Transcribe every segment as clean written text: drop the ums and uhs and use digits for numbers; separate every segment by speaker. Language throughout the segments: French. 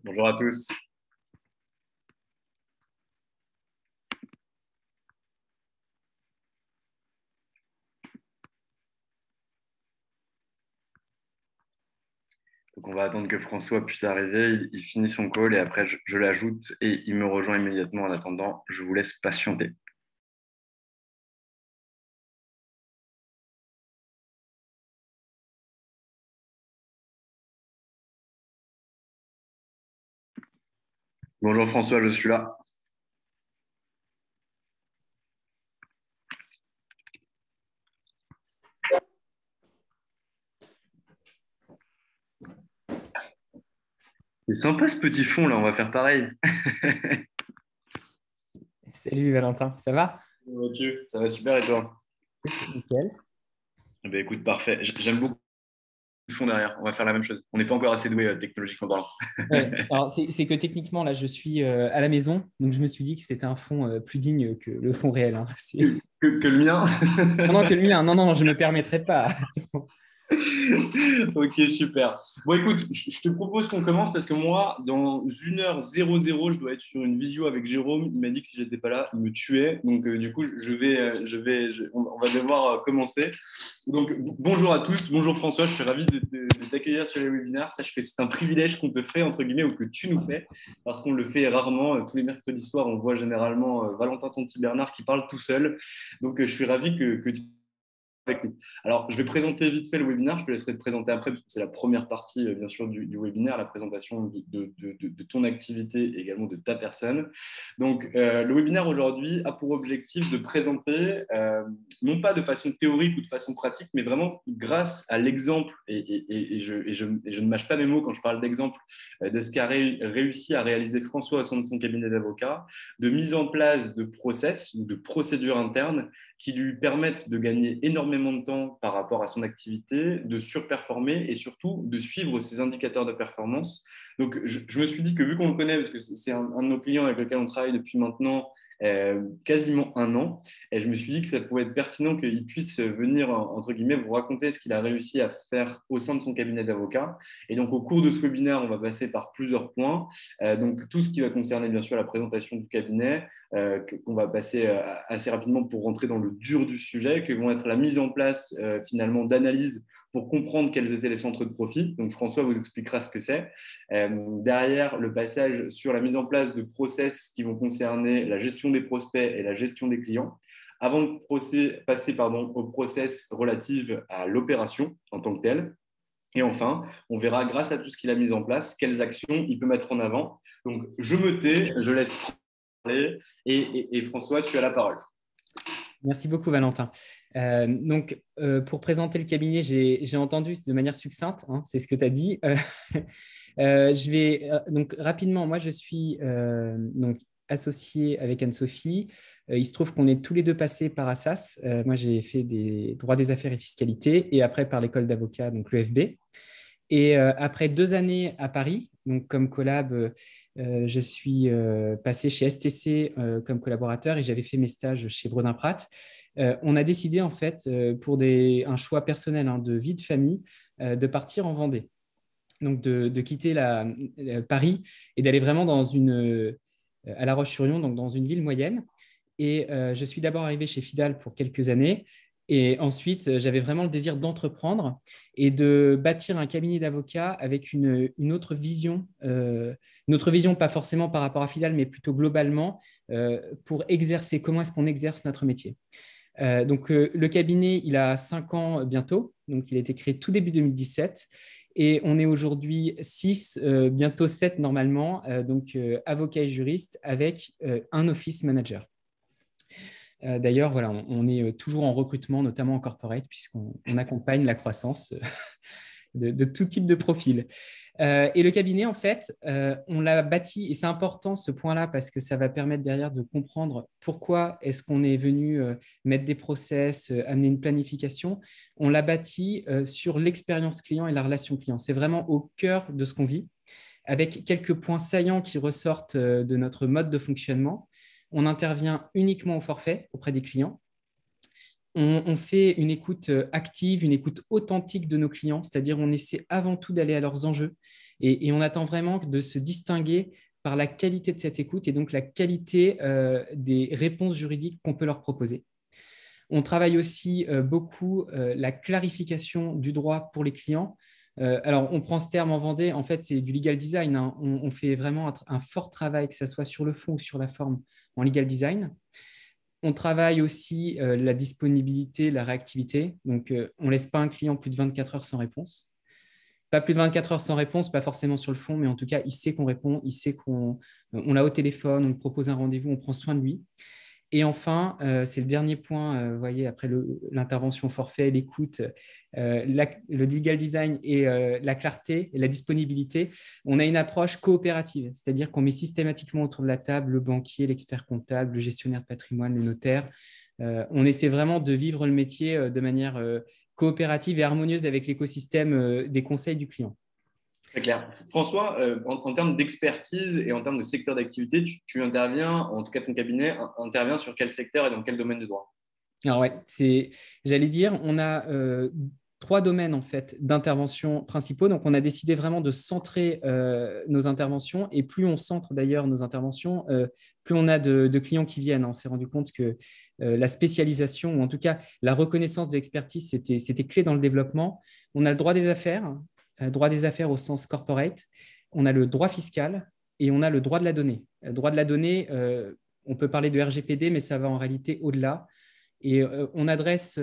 Speaker 1: Bonjour à tous. Donc on va attendre que François puisse arriver. Il finit son call et après je l'ajoute et il me rejoint immédiatement. En attendant, je vous laisse patienter. Bonjour François, je suis là. C'est sympa ce petit fond là, on va faire pareil.
Speaker 2: Salut Valentin, ça va?
Speaker 1: Comment vas-tu? Ça va super et toi?
Speaker 2: Nickel.
Speaker 1: Eh ben, écoute, parfait. J'aime beaucoup le fond derrière. On va faire la même chose. On n'est pas encore assez doué technologiquement parlant.
Speaker 2: Ouais. Alors, c'est que techniquement, là, je suis à la maison, donc je me suis dit que c'était un fond plus digne que le fond réel, hein.
Speaker 1: Que le mien.
Speaker 2: Non, non, que le mien. Non, non, non, je ne me permettrai pas.
Speaker 1: Ok, super. Bon, écoute, je te propose qu'on commence parce que moi, dans 1h00, je dois être sur une visio avec Jérôme. Il m'a dit que si j'étais pas là, il me tuait. Donc, du coup, on va devoir commencer. Donc, bonjour à tous. Bonjour François. Je suis ravi de t'accueillir sur les webinaires. Sache que c'est un privilège qu'on te fait, entre guillemets, ou que tu nous fais, parce qu'on le fait rarement. Tous les mercredis soirs, on voit généralement Valentin Tonti-Bernard qui parle tout seul. Donc, je suis ravi que tu avec nous. Alors, je vais présenter vite fait le webinaire. Je te laisserai te présenter après, parce que c'est la première partie, bien sûr, du webinaire, la présentation de ton activité et également de ta personne. Donc, le webinaire aujourd'hui a pour objectif de présenter, non pas de façon théorique ou de façon pratique, mais vraiment grâce à l'exemple, et je ne mâche pas mes mots quand je parle d'exemple, de ce qu'a réussi à réaliser François au sein de son cabinet d'avocat, de mise en place de process ou de procédures internes qui lui permettent de gagner énormément de temps par rapport à son activité, de surperformer et surtout de suivre ses indicateurs de performance. Donc, je me suis dit que vu qu'on le connaît, parce que c'est un de nos clients avec lequel on travaille depuis maintenant quasiment un an, et je me suis dit que ça pouvait être pertinent qu'il puisse venir, entre guillemets, vous raconter ce qu'il a réussi à faire au sein de son cabinet d'avocat. Et donc, au cours de ce webinaire, on va passer par plusieurs points. Donc, tout ce qui va concerner, bien sûr, la présentation du cabinet, qu'on va passer assez rapidement pour rentrer dans le dur du sujet, que vont être la mise en place finalement d'analyses pour comprendre quels étaient les centres de profit. Donc François vous expliquera ce que c'est. Derrière, le passage sur la mise en place de process qui vont concerner la gestion des prospects et la gestion des clients, avant de passer au process relatif à l'opération en tant que telle. Et enfin, on verra grâce à tout ce qu'il a mis en place, quelles actions il peut mettre en avant. Donc, je me tais, je laisse parler et François, tu as la parole.
Speaker 2: Merci beaucoup, Valentin. Pour présenter le cabinet, j'ai entendu de manière succincte, hein, c'est ce que tu as dit. Je vais donc rapidement, moi je suis donc associé avec Anne-Sophie. Il se trouve qu'on est tous les deux passés par Assas. Moi j'ai fait des droits des affaires et fiscalité et après par l'école d'avocat, donc l'EFB. Et après 2 années à Paris, donc comme collab, je suis passé chez STC comme collaborateur et j'avais fait mes stages chez Brodin Pratt. On a décidé en fait, pour un choix personnel, hein, de vie de famille, de partir en Vendée. Donc de quitter Paris et d'aller vraiment à La Roche-sur-Yon, donc dans une ville moyenne. Et je suis d'abord arrivé chez Fidal pour quelques années. Et ensuite, j'avais vraiment le désir d'entreprendre et de bâtir un cabinet d'avocats avec une autre vision, pas forcément par rapport à Fidal, mais plutôt globalement, pour exercer, comment est-ce qu'on exerce notre métier. Le cabinet, il a 5 ans bientôt, donc il a été créé tout début 2017. Et on est aujourd'hui 6, bientôt 7 normalement, avocats et juristes avec un office manager. D'ailleurs, voilà, on est toujours en recrutement, notamment en corporate, puisqu'on accompagne la croissance de tout type de profil. Et le cabinet, en fait, on l'a bâti, et c'est important ce point-là, parce que ça va permettre derrière de comprendre pourquoi est-ce qu'on est venu mettre des process, amener une planification. On l'a bâti sur l'expérience client et la relation client. C'est vraiment au cœur de ce qu'on vit, avec quelques points saillants qui ressortent de notre mode de fonctionnement. On intervient uniquement au forfait auprès des clients. On fait une écoute active, une écoute authentique de nos clients, c'est-à-dire on essaie avant tout d'aller à leurs enjeux Et on attend vraiment de se distinguer par la qualité de cette écoute et donc la qualité des réponses juridiques qu'on peut leur proposer. On travaille aussi beaucoup la clarification du droit pour les clients. Alors, on prend ce terme en Vendée, en fait, c'est du legal design, hein. On fait vraiment un fort travail, que ce soit sur le fond ou sur la forme, en legal design. On travaille aussi la disponibilité, la réactivité. Donc, on ne laisse pas un client plus de 24 heures sans réponse. Pas plus de 24 heures sans réponse, pas forcément sur le fond, mais en tout cas, il sait qu'on répond, il sait qu'on l'a au téléphone, on lui propose un rendez-vous, on prend soin de lui. Et enfin, c'est le dernier point, vous voyez, après l'intervention forfait, l'écoute, le legal design et la clarté et la disponibilité, on a une approche coopérative, c'est-à-dire qu'on met systématiquement autour de la table le banquier, l'expert comptable, le gestionnaire de patrimoine, le notaire. On essaie vraiment de vivre le métier de manière coopérative et harmonieuse avec l'écosystème des conseils du client.
Speaker 1: Très clair. François, en termes d'expertise et en termes de secteur d'activité, tu interviens, en tout cas ton cabinet, intervient sur quel secteur et dans quel domaine de droit?
Speaker 2: Alors ouais, j'allais dire, on a 3 domaines en fait d'intervention principaux. Donc on a décidé vraiment de centrer nos interventions et plus on centre d'ailleurs nos interventions, plus on a de clients qui viennent. On s'est rendu compte que la spécialisation ou en tout cas la reconnaissance de l'expertise, c'était clé dans le développement. On a le droit des affaires au sens corporate, on a le droit fiscal et on a le droit de la donnée. Droit de la donnée, on peut parler de RGPD, mais ça va en réalité au-delà. Et on adresse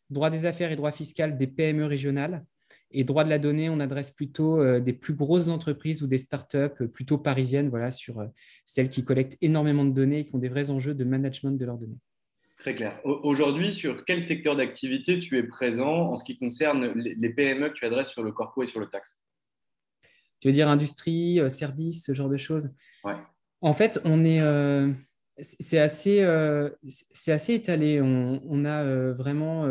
Speaker 2: droit des affaires et droit fiscal des PME régionales. Et droit de la donnée, on adresse plutôt des plus grosses entreprises ou des startups plutôt parisiennes, voilà, sur celles qui collectent énormément de données et qui ont des vrais enjeux de management de leurs données.
Speaker 1: Très clair. Aujourd'hui, sur quel secteur d'activité tu es présent en ce qui concerne les PME que tu adresses sur le corpo et sur le taxe?
Speaker 2: Tu veux dire industrie, service, ce genre de choses?
Speaker 1: Ouais.
Speaker 2: En fait, c'est assez étalé. On a vraiment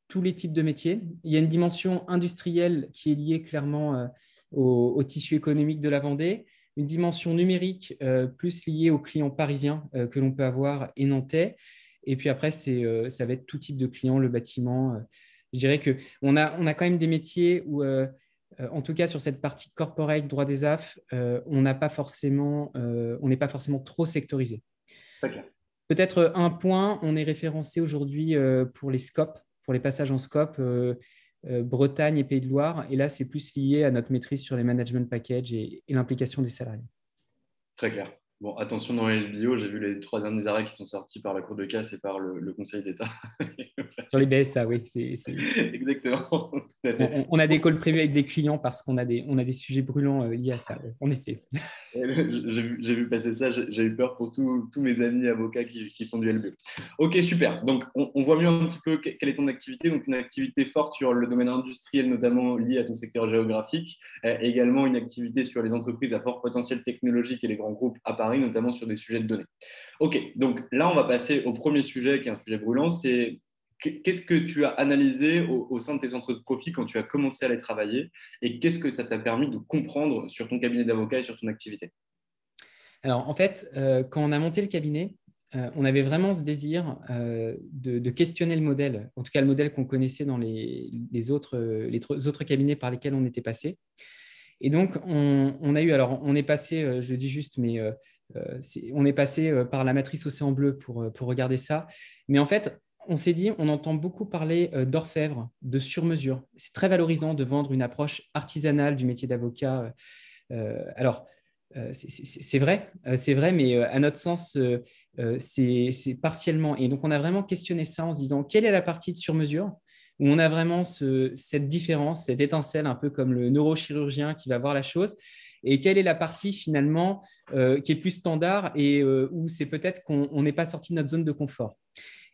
Speaker 2: tous les types de métiers. Il y a une dimension industrielle qui est liée clairement au tissu économique de la Vendée, une dimension numérique plus liée aux clients parisiens que l'on peut avoir et nantais. Et puis après, ça va être tout type de clients, le bâtiment. Je dirais qu'on a quand même des métiers où en tout cas, sur cette partie corporate, droit des AF, on n'est pas forcément trop sectorisé.
Speaker 1: Okay.
Speaker 2: Peut-être un point, on est référencé aujourd'hui pour les scopes, pour les passages en scope, Bretagne et Pays de Loire. Et là, c'est plus lié à notre maîtrise sur les management packages et l'implication des salariés.
Speaker 1: Très clair. Bon, attention dans les vidéos, j'ai vu les 3 derniers arrêts qui sont sortis par la Cour de casse et par le Conseil d'État.
Speaker 2: Sur les BSA, oui.
Speaker 1: Exactement. Tout à fait.
Speaker 2: On a des calls prévus avec des clients parce qu'on a des sujets brûlants liés à ça, en effet.
Speaker 1: J'ai vu passer ça, j'ai eu peur pour tous mes amis avocats qui font du LB. Ok, super. Donc, on voit mieux un petit peu quelle est ton activité. Donc, une activité forte sur le domaine industriel, notamment lié à ton secteur géographique. Également, une activité sur les entreprises à fort potentiel technologique et les grands groupes à Paris, notamment sur des sujets de données. Ok, donc là, on va passer au premier sujet, qui est un sujet brûlant. C'est qu'est-ce que tu as analysé au sein de tes centres de profit quand tu as commencé à les travailler et qu'est-ce que ça t'a permis de comprendre sur ton cabinet d'avocat et sur ton activité?
Speaker 2: Alors, en fait, quand on a monté le cabinet, on avait vraiment ce désir de questionner le modèle, en tout cas le modèle qu'on connaissait dans les autres cabinets par lesquels on était passé. Et donc, on a eu, alors on est passé, je le dis juste, mais on est passé par la matrice Océan Bleu pour regarder ça. Mais en fait, on s'est dit, on entend beaucoup parler d'orfèvre, de sur-mesure. C'est très valorisant de vendre une approche artisanale du métier d'avocat. Alors, c'est vrai, mais à notre sens, c'est partiellement. Et donc, on a vraiment questionné ça en se disant, quelle est la partie de sur-mesure où on a vraiment cette différence, cette étincelle, un peu comme le neurochirurgien qui va voir la chose, et quelle est la partie finalement qui est plus standard et où c'est peut-être qu'on n'est pas sorti de notre zone de confort.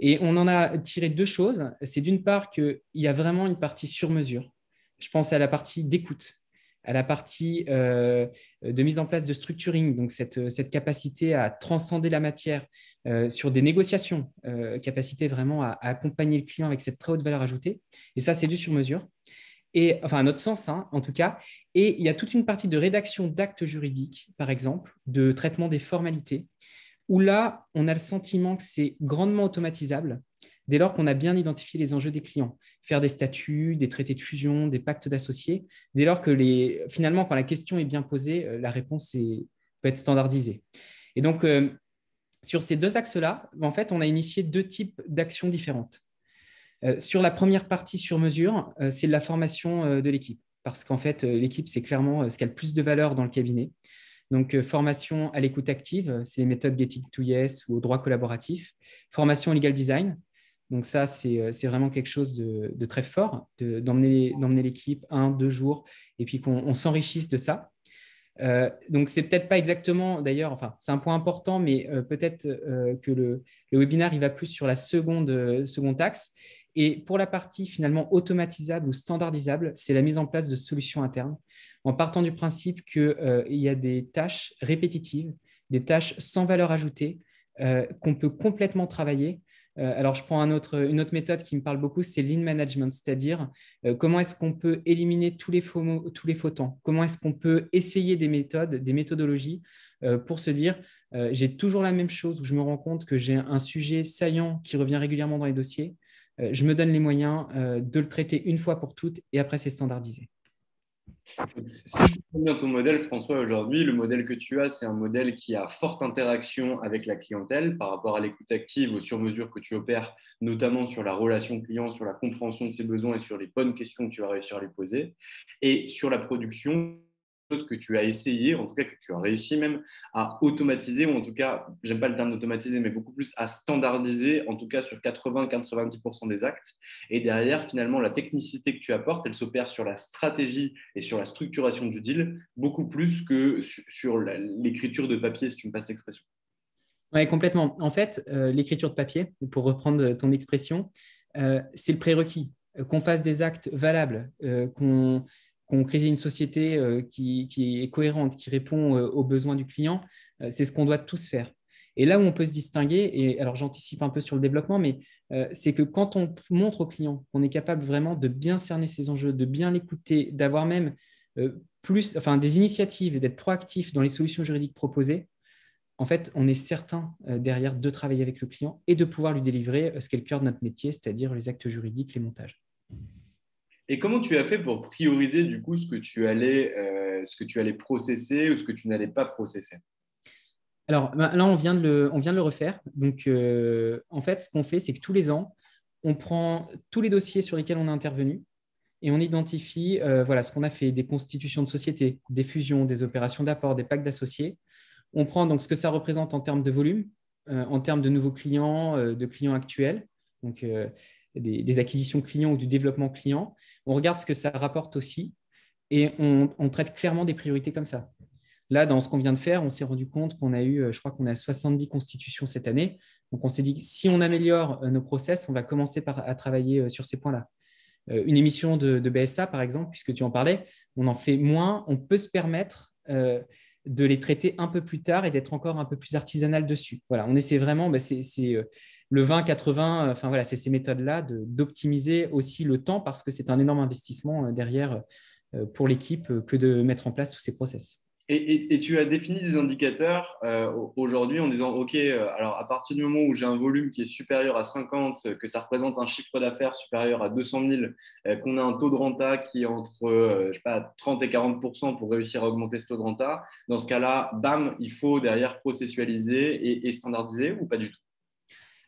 Speaker 2: Et on en a tiré 2 choses. C'est d'une part qu'il y a vraiment une partie sur-mesure. Je pense à la partie d'écoute, à la partie de mise en place de structuring, donc cette capacité à transcender la matière sur des négociations, capacité vraiment à accompagner le client avec cette très haute valeur ajoutée. Et ça, c'est du sur-mesure. Et, enfin, à notre sens, hein, en tout cas. Et il y a toute une partie de rédaction d'actes juridiques, par exemple, de traitement des formalités, où là, on a le sentiment que c'est grandement automatisable, dès lors qu'on a bien identifié les enjeux des clients, faire des statuts, des traités de fusion, des pactes d'associés, dès lors que finalement, quand la question est bien posée, la réponse peut être standardisée. Et donc, sur ces deux axes-là, en fait, on a initié deux types d'actions différentes. Sur la première partie sur mesure, c'est la formation de l'équipe, parce qu'en fait, l'équipe, c'est clairement ce qui a le plus de valeur dans le cabinet. Donc, formation à l'écoute active, c'est les méthodes Getting to Yes ou au droit collaboratif. Formation au legal design. Donc, ça, c'est vraiment quelque chose de très fort, d'emmener l'équipe 1-2 jours et puis qu'on s'enrichisse de ça. Donc, c'est peut-être pas exactement, d'ailleurs, enfin, c'est un point important, mais peut-être que le webinaire, il va plus sur la seconde axe. Et pour la partie finalement automatisable ou standardisable, c'est la mise en place de solutions internes, en partant du principe qu'il y a des tâches répétitives, des tâches sans valeur ajoutée, qu'on peut complètement travailler. Alors, je prends une autre méthode qui me parle beaucoup, c'est Lean Management, c'est-à-dire comment est-ce qu'on peut éliminer tous les faux temps, comment est-ce qu'on peut essayer des méthodes, des méthodologies pour se dire j'ai toujours la même chose où je me rends compte que j'ai un sujet saillant qui revient régulièrement dans les dossiers. Je me donne les moyens de le traiter une fois pour toutes et après, c'est standardisé.
Speaker 1: Si je comprends bien ton modèle, François, aujourd'hui, le modèle que tu as, c'est un modèle qui a forte interaction avec la clientèle par rapport à l'écoute active, aux sur-mesures que tu opères, notamment sur la relation client, sur la compréhension de ses besoins et sur les bonnes questions que tu vas réussir à les poser. Et sur la production, chose que tu as essayé, en tout cas que tu as réussi même à automatiser, ou en tout cas, j'aime pas le terme d'automatiser, mais beaucoup plus à standardiser, en tout cas sur 80-90% des actes. Et derrière, finalement, la technicité que tu apportes, elle s'opère sur la stratégie et sur la structuration du deal, beaucoup plus que sur l'écriture de papier, si tu me passes l'expression.
Speaker 2: Oui, complètement. En fait, l'écriture de papier, pour reprendre ton expression, c'est le prérequis. Qu'on fasse des actes valables, qu'on crée une société qui est cohérente, qui répond aux besoins du client, c'est ce qu'on doit tous faire. Et là où on peut se distinguer, et alors j'anticipe un peu sur le développement, mais c'est que quand on montre au client qu'on est capable vraiment de bien cerner ses enjeux, de bien l'écouter, d'avoir même des initiatives et d'être proactif dans les solutions juridiques proposées, en fait, on est certain derrière de travailler avec le client et de pouvoir lui délivrer ce qui est le cœur de notre métier, c'est-à-dire les actes juridiques, les montages.
Speaker 1: Et comment tu as fait pour prioriser du coup ce que tu allais processer ou ce que tu n'allais pas processer?
Speaker 2: Alors là, on vient de le refaire. Donc, en fait, ce qu'on fait, c'est que tous les ans, on prend tous les dossiers sur lesquels on a intervenu et on identifie ce qu'on a fait, des constitutions de sociétés, des fusions, des opérations d'apport, des pactes d'associés. On prend donc ce que ça représente en termes de volume, en termes de nouveaux clients, de clients actuels, donc des acquisitions clients ou du développement client. On regarde ce que ça rapporte aussi et on traite clairement des priorités comme ça. Là, dans ce qu'on vient de faire, on s'est rendu compte qu'on a eu, je crois qu'on a 70 constitutions cette année. Donc, on s'est dit que si on améliore nos process, on va commencer à travailler sur ces points-là. Une émission de BSA, par exemple, puisque tu en parlais, on en fait moins, on peut se permettre de les traiter un peu plus tard et d'être encore un peu plus artisanal dessus. Voilà, on essaie vraiment, c'est le 20-80, enfin voilà, c'est ces méthodes-là d'optimiser aussi le temps parce que c'est un énorme investissement derrière pour l'équipe que de mettre en place tous ces process.
Speaker 1: Et tu as défini des indicateurs aujourd'hui en disant, OK, alors à partir du moment où j'ai un volume qui est supérieur à 50, que ça représente un chiffre d'affaires supérieur à 200 000, qu'on a un taux de renta qui est entre je sais pas, 30 et 40% pour réussir à augmenter ce taux de renta, dans ce cas-là, bam, il faut derrière processualiser et standardiser ou pas du tout?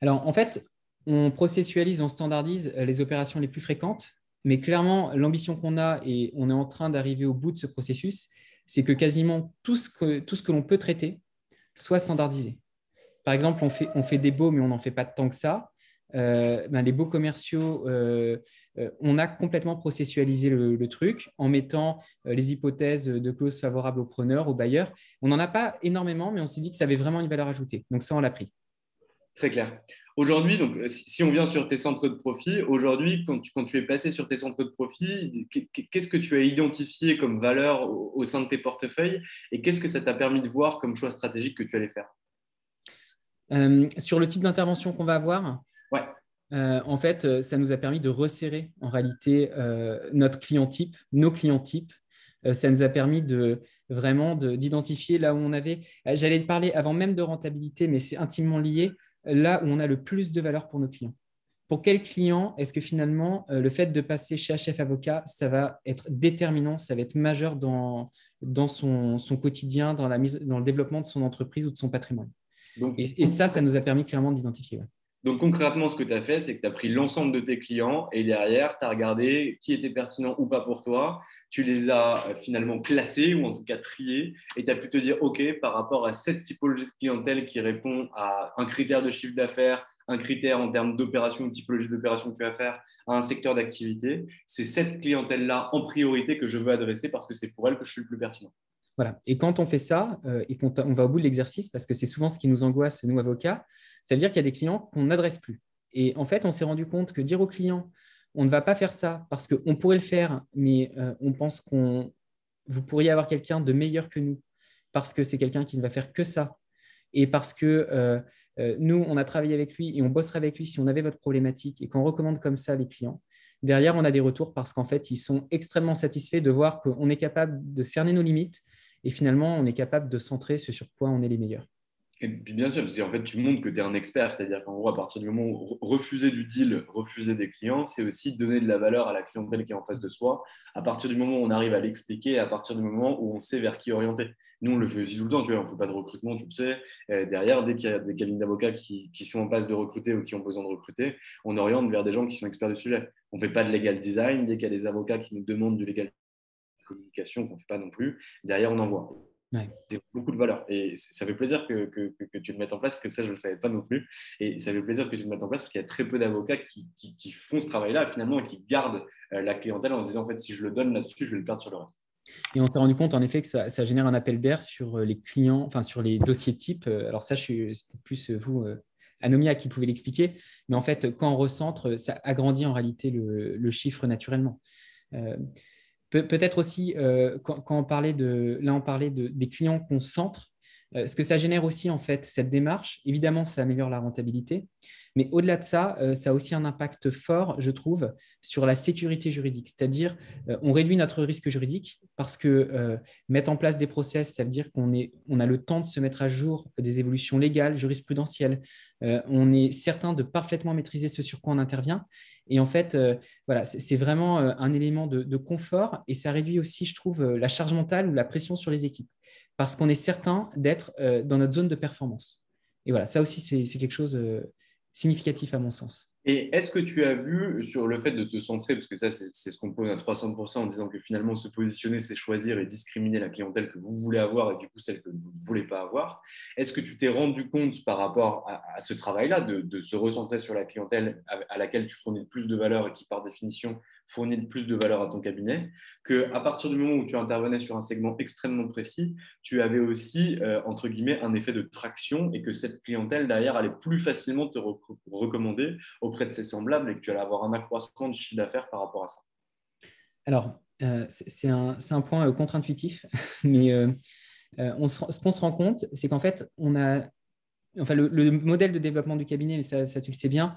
Speaker 2: Alors, en fait, on processualise, on standardise les opérations les plus fréquentes, mais clairement, l'ambition qu'on a, et on est en train d'arriver au bout de ce processus, c'est que quasiment tout ce que l'on peut traiter soit standardisé. Par exemple, on fait des baux, mais on n'en fait pas tant que ça. Les baux commerciaux, on a complètement processualisé le truc en mettant les hypothèses de clauses favorables aux preneurs, aux bailleurs. On n'en a pas énormément, mais on s'est dit que ça avait vraiment une valeur ajoutée. Donc ça, on l'a pris.
Speaker 1: Très clair. Aujourd'hui, donc, si on vient sur tes centres de profit, aujourd'hui, quand tu es passé sur tes centres de profit, qu'est-ce que tu as identifié comme valeur au sein de tes portefeuilles et qu'est-ce que ça t'a permis de voir comme choix stratégique que tu allais faire?
Speaker 2: Sur le type d'intervention qu'on va avoir,
Speaker 1: Ouais.
Speaker 2: en fait, ça nous a permis de resserrer en réalité notre client type, nos clients types. Ça nous a permis d'identifier là où on avait, j'allais parler avant même de rentabilité, mais c'est intimement lié, là où on a le plus de valeur pour nos clients. pour quel client est-ce que finalement le fait de passer chez HF Avocat, ça va être déterminant, ça va être majeur dans son quotidien, dans le développement de son entreprise ou de son patrimoine.
Speaker 1: Donc,
Speaker 2: Et ça nous a permis clairement d'identifier. Ouais.
Speaker 1: Donc concrètement, ce que tu as fait, c'est que tu as pris l'ensemble de tes clients et derrière, tu as regardé qui était pertinent ou pas pour toi. Tu les as finalement classés ou en tout cas triés et tu as pu te dire, OK, par rapport à cette typologie de clientèle qui répond à un critère de chiffre d'affaires, un critère en termes d'opération, une typologie d'opération que tu vas faire, à un secteur d'activité, c'est cette clientèle-là en priorité que je veux adresser parce que c'est pour elle que je suis le plus pertinent.
Speaker 2: Voilà. Et quand on fait ça et qu'on va au bout de l'exercice, parce que c'est souvent ce qui nous angoisse, nous, avocats, ça veut dire qu'il y a des clients qu'on n'adresse plus. Et en fait, on s'est rendu compte que dire aux clients, on ne va pas faire ça parce qu'on pourrait le faire, mais on pense vous pourriez avoir quelqu'un de meilleur que nous parce que c'est quelqu'un qui ne va faire que ça. Et parce que nous, on a travaillé avec lui et on bosserait avec lui si on avait votre problématique et qu'on recommande comme ça les clients. Derrière, on a des retours parce qu'en fait, ils sont extrêmement satisfaits de voir qu'on est capable de cerner nos limites et finalement, on est capable de centrer ce sur quoi on est les meilleurs.
Speaker 1: Et puis bien sûr, parce qu'en fait, tu montres que tu es un expert, c'est-à-dire qu'en gros, à partir du moment où refuser du deal, refuser des clients, c'est aussi donner de la valeur à la clientèle qui est en face de soi. À partir du moment où on arrive à l'expliquer, à partir du moment où on sait vers qui orienter. Nous, on le fait aussi tout le temps, tu vois, on ne fait pas de recrutement, tu le sais. Derrière, dès qu'il y a des cabinets d'avocats qui sont en passe de recruter ou qui ont besoin de recruter, on oriente vers des gens qui sont experts du sujet. On ne fait pas de legal design. Dès qu'il y a des avocats qui nous demandent du legal communication, qu'on ne fait pas non plus, derrière, on envoie.
Speaker 2: Ouais.
Speaker 1: C'est beaucoup de valeur. Et ça fait plaisir que tu le mettes en place, parce que ça, je ne le savais pas non plus. Et ça fait plaisir que tu le mettes en place, parce qu'il y a très peu d'avocats qui font ce travail-là, finalement, et qui gardent la clientèle en se disant, en fait, si je le donne là-dessus, je vais le perdre sur le reste.
Speaker 2: Et on s'est rendu compte, en effet, que ça génère un appel d'air sur les clients, enfin, sur les dossiers types. Alors ça, c'était plus vous, Anomia, qui pouvait l'expliquer. Mais en fait, quand on recentre, ça agrandit en réalité le chiffre naturellement. Peut-être aussi, quand on parlait des clients qu'on centre, ce que ça génère aussi, en fait, cette démarche, évidemment, ça améliore la rentabilité, mais au-delà de ça, ça a aussi un impact fort, je trouve, sur la sécurité juridique. C'est-à-dire, on réduit notre risque juridique parce que mettre en place des process, ça veut dire qu'on a le temps de se mettre à jour des évolutions légales, jurisprudentielles. On est certain de parfaitement maîtriser ce sur quoi on intervient. Et en fait, voilà, c'est vraiment un élément de confort et ça réduit aussi, je trouve, la charge mentale ou la pression sur les équipes parce qu'on est certain d'être dans notre zone de performance. Et voilà, ça aussi, c'est quelque chose de significatif à mon sens.
Speaker 1: Et est-ce que tu as vu sur le fait de te centrer, parce que ça, c'est ce qu'on pose à 300% en disant que finalement, se positionner, c'est choisir et discriminer la clientèle que vous voulez avoir et du coup, celle que vous ne voulez pas avoir. Est-ce que tu t'es rendu compte par rapport à ce travail-là, de se recentrer sur la clientèle à laquelle tu fournis le plus de valeur et qui, par définition, fournit le plus de valeur à ton cabinet, qu'à partir du moment où tu intervenais sur un segment extrêmement précis, tu avais aussi, entre guillemets, un effet de traction et que cette clientèle, derrière, allait plus facilement te recommander auprès de ses semblables et que tu allais avoir un accroissement de chiffre d'affaires par rapport à ça?
Speaker 2: Alors, c'est un point contre-intuitif, mais ce qu'on se rend compte, c'est qu'en fait, le modèle de développement du cabinet, mais ça tu le sais bien,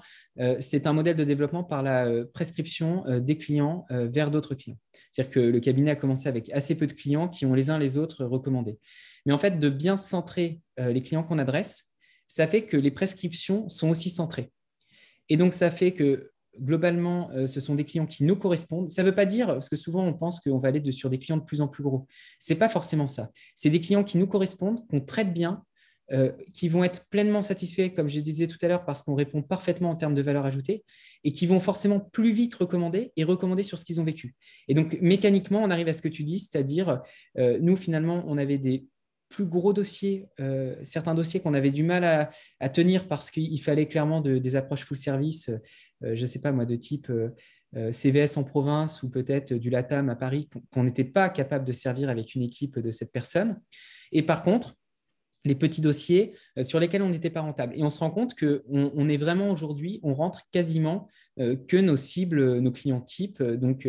Speaker 2: c'est un modèle de développement par la prescription des clients vers d'autres clients. C'est-à-dire que le cabinet a commencé avec assez peu de clients qui ont les uns les autres recommandés. Mais en fait, de bien centrer les clients qu'on adresse, ça fait que les prescriptions sont aussi centrées. Et donc, ça fait que globalement, ce sont des clients qui nous correspondent. Ça ne veut pas dire, parce que souvent, on pense qu'on va aller sur des clients de plus en plus gros. Ce n'est pas forcément ça. C'est des clients qui nous correspondent, qu'on traite bien, qui vont être pleinement satisfaits, comme je disais tout à l'heure, parce qu'on répond parfaitement en termes de valeur ajoutée, et qui vont forcément plus vite recommander et recommander sur ce qu'ils ont vécu. Et donc, mécaniquement, on arrive à ce que tu dis, c'est-à-dire, nous, finalement, on avait des plus gros dossiers, certains dossiers qu'on avait du mal à tenir parce qu'il fallait clairement des approches full service, je ne sais pas moi, de type CVS en province ou peut-être du LATAM à Paris, qu'on n'était pas capable de servir avec une équipe de cette personne. Et par contre, les petits dossiers sur lesquels on n'était pas rentable. Et on se rend compte qu'on est vraiment aujourd'hui, on rentre quasiment que nos cibles, nos clients types, donc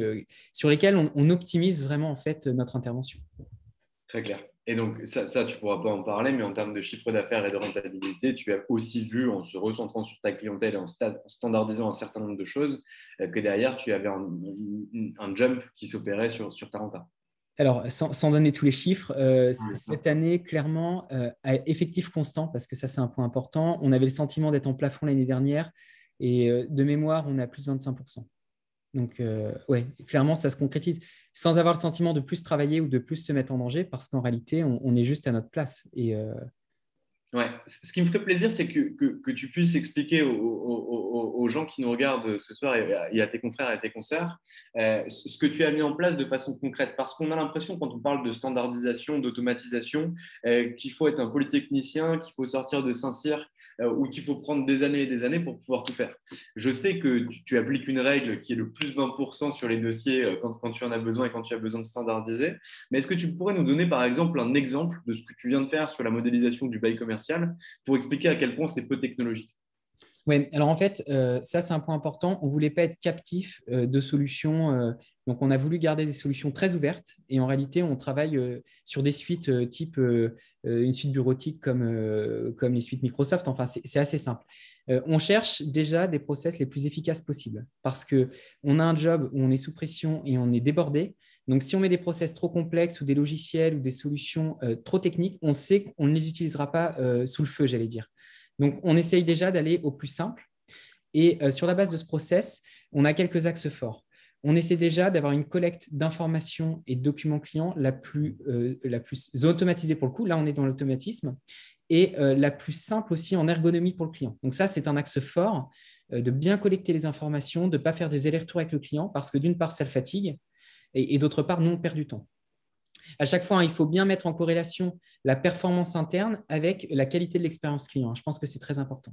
Speaker 2: sur lesquels on optimise vraiment en fait notre intervention.
Speaker 1: Très clair. Et donc, ça, tu ne pourras pas en parler, mais en termes de chiffre d'affaires et de rentabilité, tu as aussi vu, en se recentrant sur ta clientèle et en standardisant un certain nombre de choses, que derrière, tu avais un jump qui s'opérait sur ta renta.
Speaker 2: Alors, sans donner tous les chiffres, cette année, clairement, à effectif constant, parce que ça, c'est un point important, on avait le sentiment d'être en plafond l'année dernière. Et de mémoire, on a plus 25%. Donc, ouais, clairement, ça se concrétise sans avoir le sentiment de plus travailler ou de plus se mettre en danger parce qu'en réalité, on est juste à notre place. Et
Speaker 1: Ouais. Ce qui me ferait plaisir, c'est que tu puisses expliquer aux gens qui nous regardent ce soir et à tes confrères et à tes consoeurs ce que tu as mis en place de façon concrète. Parce qu'on a l'impression, quand on parle de standardisation, d'automatisation, qu'il faut être un polytechnicien, qu'il faut sortir de Saint-Cyr ou qu'il faut prendre des années et des années pour pouvoir tout faire. Je sais que tu appliques une règle qui est le plus 20% sur les dossiers quand tu en as besoin et quand tu as besoin de standardiser. Mais est-ce que tu pourrais nous donner, par exemple, un exemple de ce que tu viens de faire sur la modélisation du bail commercial pour expliquer à quel point c'est peu technologique?
Speaker 2: ouais, alors en fait, ça, c'est un point important. On ne voulait pas être captif de solutions. Donc, on a voulu garder des solutions très ouvertes. Et en réalité, on travaille sur des suites type une suite bureautique comme les suites Microsoft. Enfin, c'est assez simple. On cherche déjà des process les plus efficaces possibles parce qu'on a un job où on est sous pression et on est débordé. Donc, si on met des process trop complexes ou des logiciels ou des solutions trop techniques, on sait qu'on ne les utilisera pas sous le feu, j'allais dire. Donc, on essaye déjà d'aller au plus simple. Et sur la base de ce process, on a quelques axes forts. On essaie déjà d'avoir une collecte d'informations et de documents clients la plus automatisée pour le coup. Là, on est dans l'automatisme. Et la plus simple aussi en ergonomie pour le client. Donc ça, c'est un axe fort de bien collecter les informations, de ne pas faire des allers-retours avec le client parce que d'une part, ça le fatigue et d'autre part, nous, on perd du temps. À chaque fois, il faut bien mettre en corrélation la performance interne avec la qualité de l'expérience client. Je pense que c'est très important.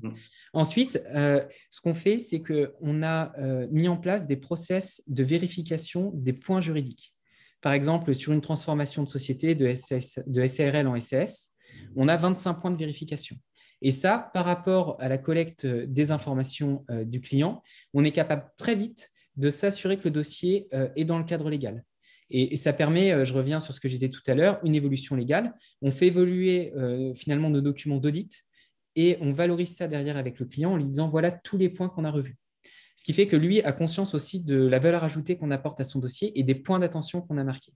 Speaker 2: Ensuite, ce qu'on fait, c'est qu'on a mis en place des process de vérification des points juridiques. Par exemple, sur une transformation de société de SARL en SAS, on a 25 points de vérification. Et ça, par rapport à la collecte des informations du client, on est capable très vite de s'assurer que le dossier est dans le cadre légal. Et ça permet, je reviens sur ce que j'ai dit tout à l'heure, une évolution légale. On fait évoluer finalement nos documents d'audit et on valorise ça derrière avec le client en lui disant voilà tous les points qu'on a revus. Ce qui fait que lui a conscience aussi de la valeur ajoutée qu'on apporte à son dossier et des points d'attention qu'on a marqués.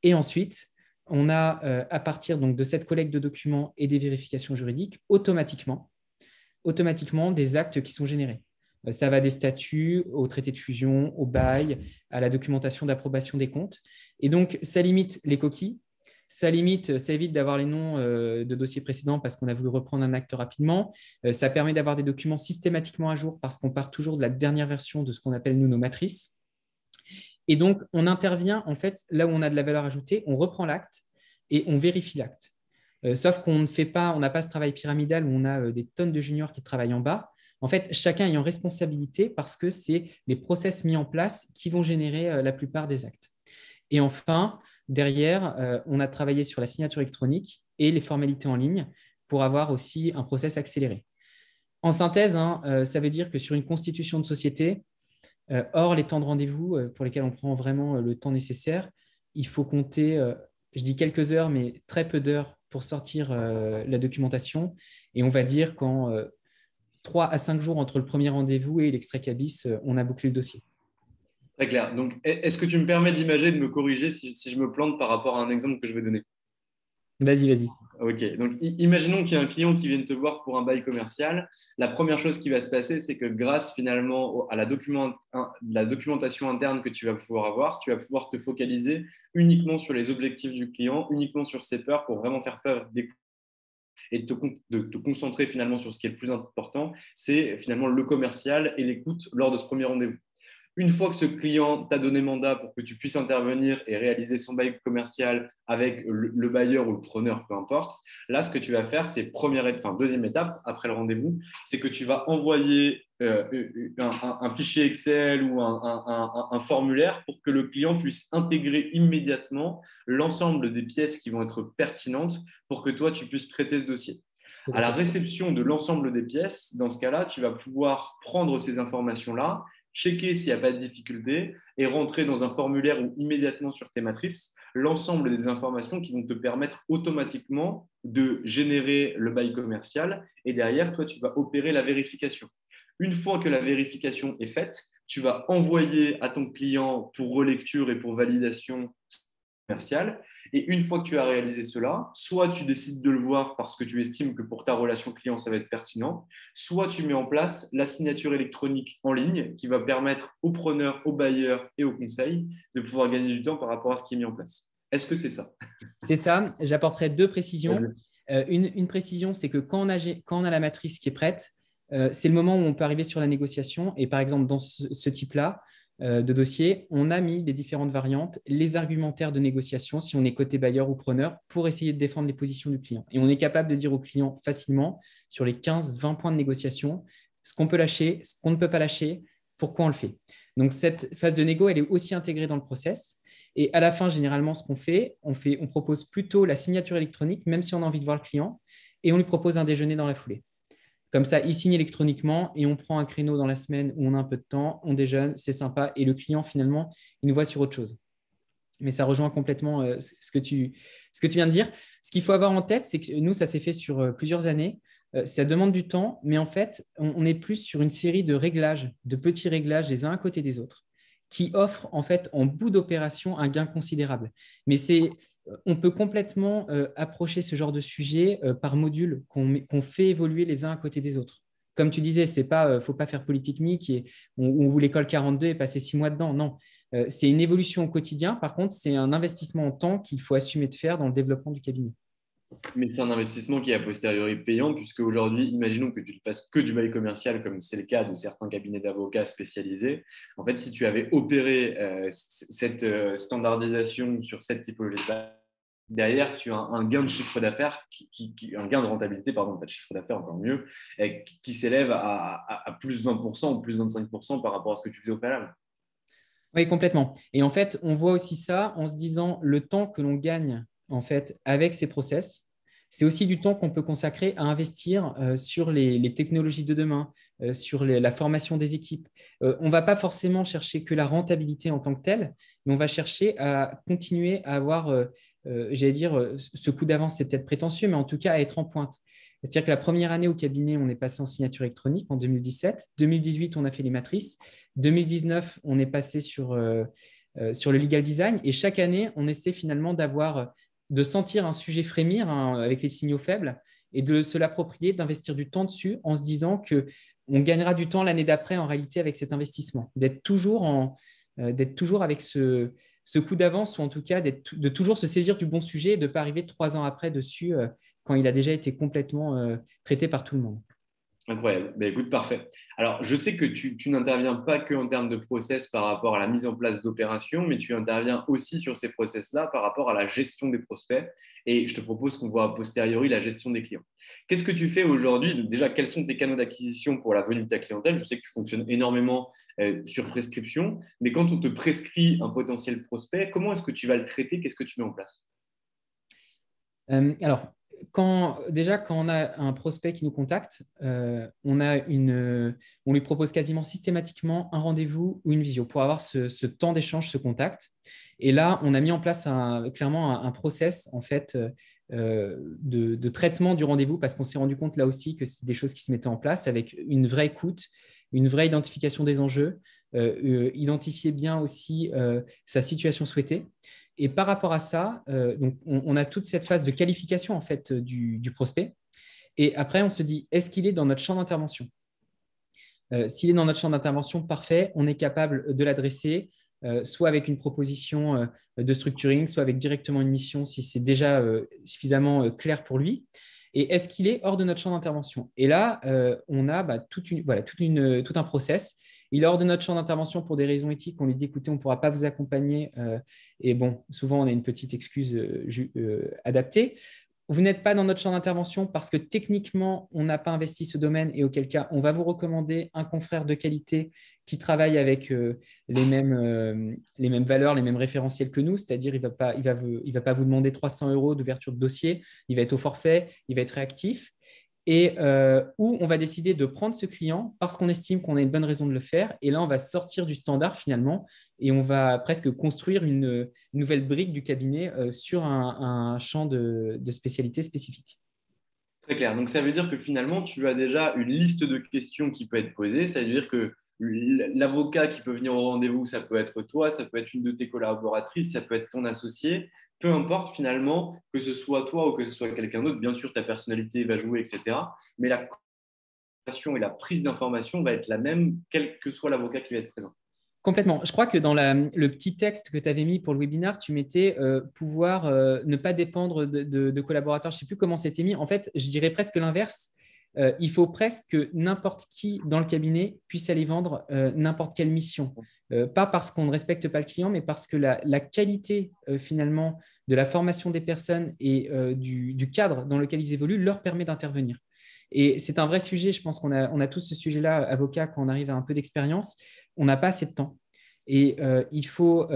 Speaker 2: Et ensuite, on a, à partir donc, de cette collecte de documents et des vérifications juridiques, automatiquement des actes qui sont générés. Ça va des statuts au traité de fusion, au bail, à la documentation d'approbation des comptes. Et donc, ça limite les coquilles, ça évite d'avoir les noms de dossiers précédents parce qu'on a voulu reprendre un acte rapidement. Ça permet d'avoir des documents systématiquement à jour parce qu'on part toujours de la dernière version de ce qu'on appelle nous nos matrices. Et donc, on intervient en fait là où on a de la valeur ajoutée, on reprend l'acte et on vérifie l'acte. Sauf qu'on n'a pas ce travail pyramidal où on a des tonnes de juniors qui travaillent en bas. En fait, chacun ayant responsabilité parce que c'est les process mis en place qui vont générer la plupart des actes. Et enfin, derrière, on a travaillé sur la signature électronique et les formalités en ligne pour avoir aussi un process accéléré. En synthèse, ça veut dire que sur une constitution de société, hors les temps de rendez-vous pour lesquels on prend vraiment le temps nécessaire, il faut compter, je dis quelques heures, mais très peu d'heures pour sortir la documentation. Et on va dire qu'en 3 à 5 jours entre le premier rendez-vous et l'extrait cabis, on a bouclé le dossier.
Speaker 1: Très clair. Donc, est-ce que tu me permets d'imager, de me corriger si je me plante par rapport à un exemple que je vais donner?
Speaker 2: Vas-y, vas-y.
Speaker 1: Ok, donc imaginons qu'il y a un client qui vient te voir pour un bail commercial. La première chose qui va se passer, c'est que grâce finalement à la documentation interne que tu vas pouvoir avoir, tu vas pouvoir te focaliser uniquement sur les objectifs du client, uniquement sur ses peurs pour vraiment faire peur et de te concentrer finalement sur ce qui est le plus important, c'est finalement le commercial et l'écoute lors de ce premier rendez-vous. Une fois que ce client t'a donné mandat pour que tu puisses intervenir et réaliser son bail commercial avec le bailleur ou le preneur, peu importe, là, ce que tu vas faire, c'est deuxième étape après le rendez-vous, c'est que tu vas envoyer un fichier Excel ou un formulaire pour que le client puisse intégrer immédiatement l'ensemble des pièces qui vont être pertinentes pour que toi, tu puisses traiter ce dossier. À la réception de l'ensemble des pièces, dans ce cas-là, tu vas pouvoir prendre ces informations-là, checker s'il n'y a pas de difficulté et rentrer dans un formulaire ou immédiatement sur tes matrices l'ensemble des informations qui vont te permettre automatiquement de générer le bail commercial et derrière, toi, tu vas opérer la vérification. Une fois que la vérification est faite, tu vas envoyer à ton client pour relecture et pour validation commercial. Et une fois que tu as réalisé cela, soit tu décides de le voir parce que tu estimes que pour ta relation client, ça va être pertinent, soit tu mets en place la signature électronique en ligne qui va permettre aux preneurs, aux bailleurs et aux conseils de pouvoir gagner du temps par rapport à ce qui est mis en place. Est-ce que c'est ça?
Speaker 2: C'est ça. J'apporterai deux précisions. Une précision, c'est que quand on a la matrice qui est prête, c'est le moment où on peut arriver sur la négociation. Et par exemple, dans ce type-là de dossier, on a mis les différentes variantes, les argumentaires de négociation, si on est côté bailleur ou preneur, pour essayer de défendre les positions du client. Et on est capable de dire au client facilement, sur les 15-20 points de négociation, ce qu'on peut lâcher, ce qu'on ne peut pas lâcher, pourquoi on le fait. Donc, cette phase de négo, elle est aussi intégrée dans le process. Et à la fin, généralement, ce qu'on fait, on propose plutôt la signature électronique, même si on a envie de voir le client, et on lui propose un déjeuner dans la foulée. Comme ça, il signe électroniquement et on prend un créneau dans la semaine où on a un peu de temps, on déjeune, c'est sympa, et le client, finalement, il nous voit sur autre chose. Mais ça rejoint complètement ce que tu viens de dire. Ce qu'il faut avoir en tête, c'est que nous, ça s'est fait sur plusieurs années. Ça demande du temps, mais en fait, on est plus sur une série de réglages, de petits réglages les uns à côté des autres, qui offrent en fait en bout d'opération un gain considérable. Mais on peut complètement approcher ce genre de sujet par module qu'on fait évoluer les uns à côté des autres. Comme tu disais, faut pas faire Polytechnique ou l'école 42 et passer 6 mois dedans. Non, c'est une évolution au quotidien. Par contre, c'est un investissement en temps qu'il faut assumer de faire dans le développement du cabinet.
Speaker 1: Mais c'est un investissement qui est a posteriori payant, puisque aujourd'hui, imaginons que tu ne fasses que du bail commercial, comme c'est le cas de certains cabinets d'avocats spécialisés. En fait, si tu avais opéré cette standardisation sur cette typologie de bail, derrière, tu as un gain de chiffre d'affaires, un gain de rentabilité, pardon, pas de chiffre d'affaires, encore mieux, qui s'élève à plus de 20% ou plus de 25% par rapport à ce que tu faisais au préalable.
Speaker 2: Oui, complètement. Et en fait, on voit aussi ça en se disant le temps que l'on gagne en fait avec ces process, c'est aussi du temps qu'on peut consacrer à investir sur les technologies de demain, sur la formation des équipes. On ne va pas forcément chercher que la rentabilité en tant que telle, mais on va chercher à continuer à avoir, j'allais dire, ce coup d'avance, c'est peut-être prétentieux, mais en tout cas à être en pointe. C'est-à-dire que la première année au cabinet, on est passé en signature électronique en 2017. 2018, on a fait les matrices. 2019, on est passé sur le legal design. Et chaque année, on essaie finalement de sentir un sujet frémir avec les signaux faibles et de se l'approprier, d'investir du temps dessus en se disant qu'on gagnera du temps l'année d'après en réalité avec cet investissement. D'être toujours avec ce coup d'avance ou en tout cas de toujours se saisir du bon sujet et de ne pas arriver 3 ans après dessus quand il a déjà été complètement traité par tout le monde.
Speaker 1: Incroyable. Ben, écoute, parfait. Alors, je sais que tu n'interviens pas que en termes de process par rapport à la mise en place d'opérations, mais tu interviens aussi sur ces process-là par rapport à la gestion des prospects. Et je te propose qu'on voit a posteriori la gestion des clients. Qu'est-ce que tu fais aujourd'hui? Déjà, quels sont tes canaux d'acquisition pour la venue de ta clientèle? Je sais que tu fonctionnes énormément sur prescription, mais quand on te prescrit un potentiel prospect, comment est-ce que tu vas le traiter? Qu'est-ce que tu mets en place?
Speaker 2: Alors, quand on a un prospect qui nous contacte, on lui propose quasiment systématiquement un rendez-vous ou une visio pour avoir ce temps d'échange, ce contact. Et là, on a mis en place clairement un process en fait de traitement du rendez-vous parce qu'on s'est rendu compte là aussi que c'est des choses qui se mettaient en place avec une vraie écoute, une vraie identification des enjeux, identifier bien aussi sa situation souhaitée. Et par rapport à ça, donc on a toute cette phase de qualification en fait du prospect. Et après, on se dit, est-ce qu'il est dans notre champ d'intervention? S'il est dans notre champ d'intervention, parfait, on est capable de l'adresser, soit avec une proposition de structuring, soit avec directement une mission si c'est déjà suffisamment clair pour lui. Et est-ce qu'il est hors de notre champ d'intervention? Et là, on a tout un process. Il est hors de notre champ d'intervention pour des raisons éthiques. On lui dit, écoutez, on ne pourra pas vous accompagner. Et bon, souvent, on a une petite excuse adaptée. Vous n'êtes pas dans notre champ d'intervention parce que techniquement, on n'a pas investi ce domaine et auquel cas, on va vous recommander un confrère de qualité qui travaille avec les mêmes valeurs, les mêmes référentiels que nous, c'est-à-dire il va pas vous demander 300 € d'ouverture de dossier, il va être au forfait, il va être réactif. Et où on va décider de prendre ce client parce qu'on estime qu'on a une bonne raison de le faire. Et là, on va sortir du standard finalement et on va presque construire une nouvelle brique du cabinet sur un champ de spécialité spécifique.
Speaker 1: Très clair. Donc, ça veut dire que finalement, tu as déjà une liste de questions qui peut être posée. Ça veut dire que l'avocat qui peut venir au rendez-vous, ça peut être toi, ça peut être une de tes collaboratrices, ça peut être ton associé. Peu importe finalement que ce soit toi ou que ce soit quelqu'un d'autre, bien sûr ta personnalité va jouer, etc. Mais la communication et la prise d'information va être la même, quel que soit l'avocat qui va être présent.
Speaker 2: Complètement. Je crois que dans le petit texte que tu avais mis pour le webinaire, tu mettais pouvoir ne pas dépendre de collaborateurs. Je ne sais plus comment c'était mis. En fait, je dirais presque l'inverse. Il faut presque que n'importe qui dans le cabinet puisse aller vendre n'importe quelle mission. Pas parce qu'on ne respecte pas le client, mais parce que la qualité finalement de la formation des personnes et du cadre dans lequel ils évoluent leur permet d'intervenir. Et c'est un vrai sujet. Je pense qu'on a tous ce sujet-là, avocat, quand on arrive à un peu d'expérience. On n'a pas assez de temps. Et il faut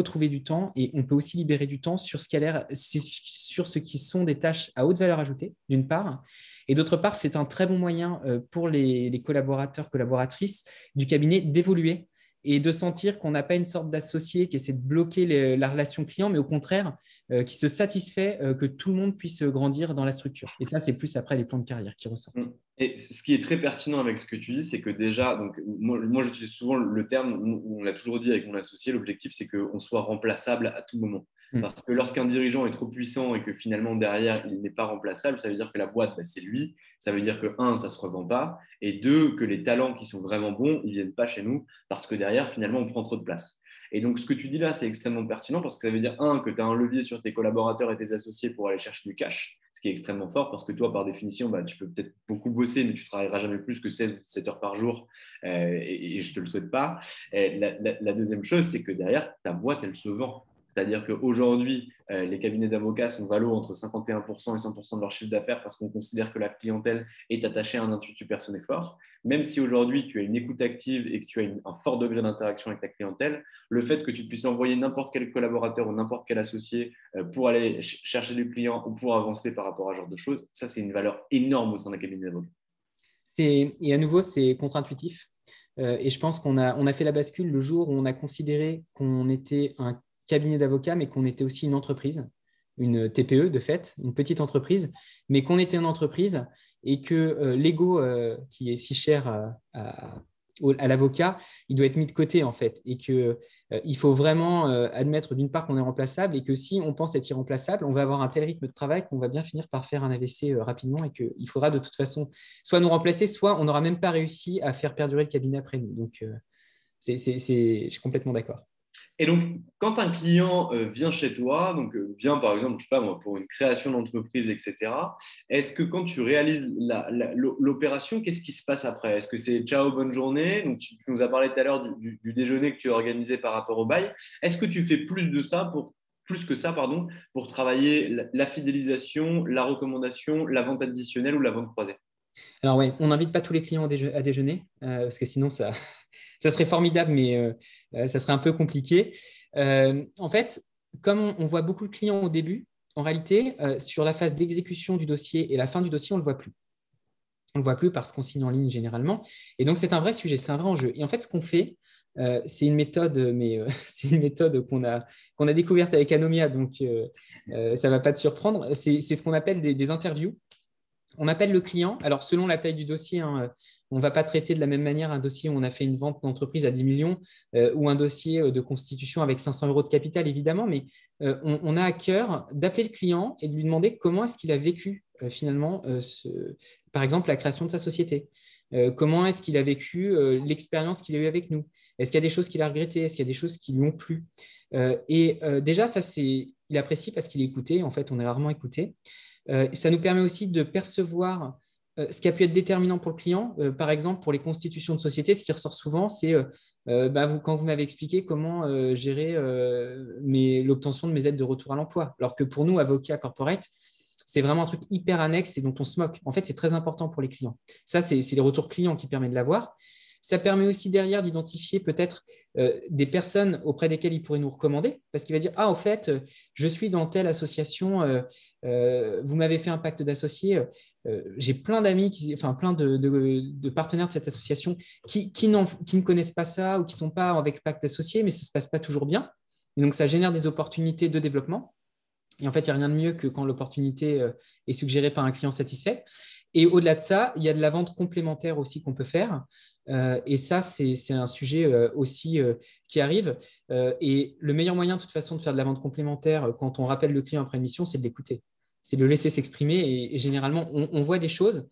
Speaker 2: trouver du temps et on peut aussi libérer du temps sur sur ce qui sont des tâches à haute valeur ajoutée, d'une part. Et d'autre part, c'est un très bon moyen pour les collaborateurs, collaboratrices du cabinet d'évoluer et de sentir qu'on n'a pas une sorte d'associé qui essaie de bloquer la relation client, mais au contraire, qui se satisfait que tout le monde puisse grandir dans la structure. Et ça, c'est plus après les plans de carrière qui ressortent.
Speaker 1: Et ce qui est très pertinent avec ce que tu dis, c'est que déjà, donc, moi j'utilise souvent le terme, on l'a toujours dit avec mon associé, l'objectif c'est qu'on soit remplaçable à tout moment. Parce que lorsqu'un dirigeant est trop puissant et que finalement derrière il n'est pas remplaçable, ça veut dire que la boîte, c'est lui. Ça veut dire que, un, ça ne se revend pas. Et deux, que les talents qui sont vraiment bons, ils ne viennent pas chez nous parce que derrière, finalement, on prend trop de place. Et donc, ce que tu dis là, c'est extrêmement pertinent parce que ça veut dire, un, que tu as un levier sur tes collaborateurs et tes associés pour aller chercher du cash, ce qui est extrêmement fort parce que toi, par définition, tu peux peut-être beaucoup bosser, mais tu ne travailleras jamais plus que 7 heures par jour et je ne te le souhaite pas. Et la deuxième chose, c'est que derrière, ta boîte, elle se vend. C'est-à-dire qu'aujourd'hui, les cabinets d'avocats sont valos entre 51% et 100% de leur chiffre d'affaires parce qu'on considère que la clientèle est attachée à un intuitu personnel fort. Même si aujourd'hui, tu as une écoute active et que tu as un fort degré d'interaction avec ta clientèle, le fait que tu puisses envoyer n'importe quel collaborateur ou n'importe quel associé pour aller chercher du client ou pour avancer par rapport à ce genre de choses, ça, c'est une valeur énorme au sein d'un cabinet d'avocats.
Speaker 2: Et à nouveau, c'est contre-intuitif. Et je pense qu'on a fait la bascule le jour où on a considéré qu'on était un cabinet d'avocats, mais qu'on était aussi une entreprise, une TPE de fait, une petite entreprise, mais qu'on était une entreprise et que l'ego qui est si cher à l'avocat, il doit être mis de côté en fait et qu'il faut vraiment admettre d'une part qu'on est remplaçable et que si on pense être irremplaçable, on va avoir un tel rythme de travail qu'on va bien finir par faire un AVC rapidement et qu'il faudra de toute façon soit nous remplacer, soit on n'aura même pas réussi à faire perdurer le cabinet après nous. Donc, je suis complètement d'accord.
Speaker 1: Et donc, quand un client vient chez toi, donc vient par exemple, je sais pas moi, pour une création d'entreprise, etc., est-ce que quand tu réalises l'opération, qu'est-ce qui se passe après? Est-ce que c'est ciao, bonne journée? Donc, tu nous as parlé tout à l'heure du déjeuner que tu as organisé par rapport au bail. Est-ce que tu fais plus que ça, pardon, pour travailler la fidélisation, la recommandation, la vente additionnelle ou la vente croisée?
Speaker 2: Alors oui, on n'invite pas tous les clients à déjeuner parce que sinon ça, ça serait formidable, mais ça serait un peu compliqué. En fait, comme on voit beaucoup de clients au début, en réalité, sur la phase d'exécution du dossier et la fin du dossier, on ne le voit plus. On ne le voit plus parce qu'on signe en ligne généralement. Et donc, c'est un vrai sujet, c'est un vrai enjeu. Et en fait, ce qu'on fait, c'est une méthode, mais c'est une méthode qu'on a découverte avec Anomia, donc ça ne va pas te surprendre. C'est ce qu'on appelle des interviews. On appelle le client. Alors, selon la taille du dossier, hein, on ne va pas traiter de la même manière un dossier où on a fait une vente d'entreprise à 10 millions ou un dossier de constitution avec 500 euros de capital, évidemment, mais on a à cœur d'appeler le client et de lui demander comment est-ce qu'il a vécu finalement, par exemple, la création de sa société. Comment est-ce qu'il a vécu l'expérience qu'il a eue avec nous? Est-ce qu'il y a des choses qu'il a regrettées? Est-ce qu'il y a des choses qui lui ont plu? Déjà, ça, il apprécie parce qu'il est écouté. En fait, on est rarement écouté. Ça nous permet aussi de percevoir ce qui a pu être déterminant pour le client. Par exemple, pour les constitutions de société, ce qui ressort souvent, c'est quand vous m'avez expliqué comment gérer l'obtention de mes aides de retour à l'emploi. Alors que pour nous, avocats corporate, c'est vraiment un truc hyper annexe et dont on se moque. En fait, c'est très important pour les clients. Ça, c'est les retours clients qui permettent de l'avoir. Ça permet aussi derrière d'identifier peut-être des personnes auprès desquelles il pourrait nous recommander, parce qu'il va dire, ah, au fait, je suis dans telle association, vous m'avez fait un pacte d'associés, j'ai plein d'amis, plein de partenaires de cette association qui ne connaissent pas ça ou qui ne sont pas avec pacte d'associés, mais ça ne se passe pas toujours bien. Et donc, ça génère des opportunités de développement. Et en fait, il n'y a rien de mieux que quand l'opportunité est suggérée par un client satisfait. Et au-delà de ça, il y a de la vente complémentaire aussi qu'on peut faire. Et ça, c'est un sujet aussi qui arrive. Et le meilleur moyen, de toute façon, de faire de la vente complémentaire quand on rappelle le client après une mission, c'est de l'écouter. C'est de le laisser s'exprimer. Et généralement, on voit des choses.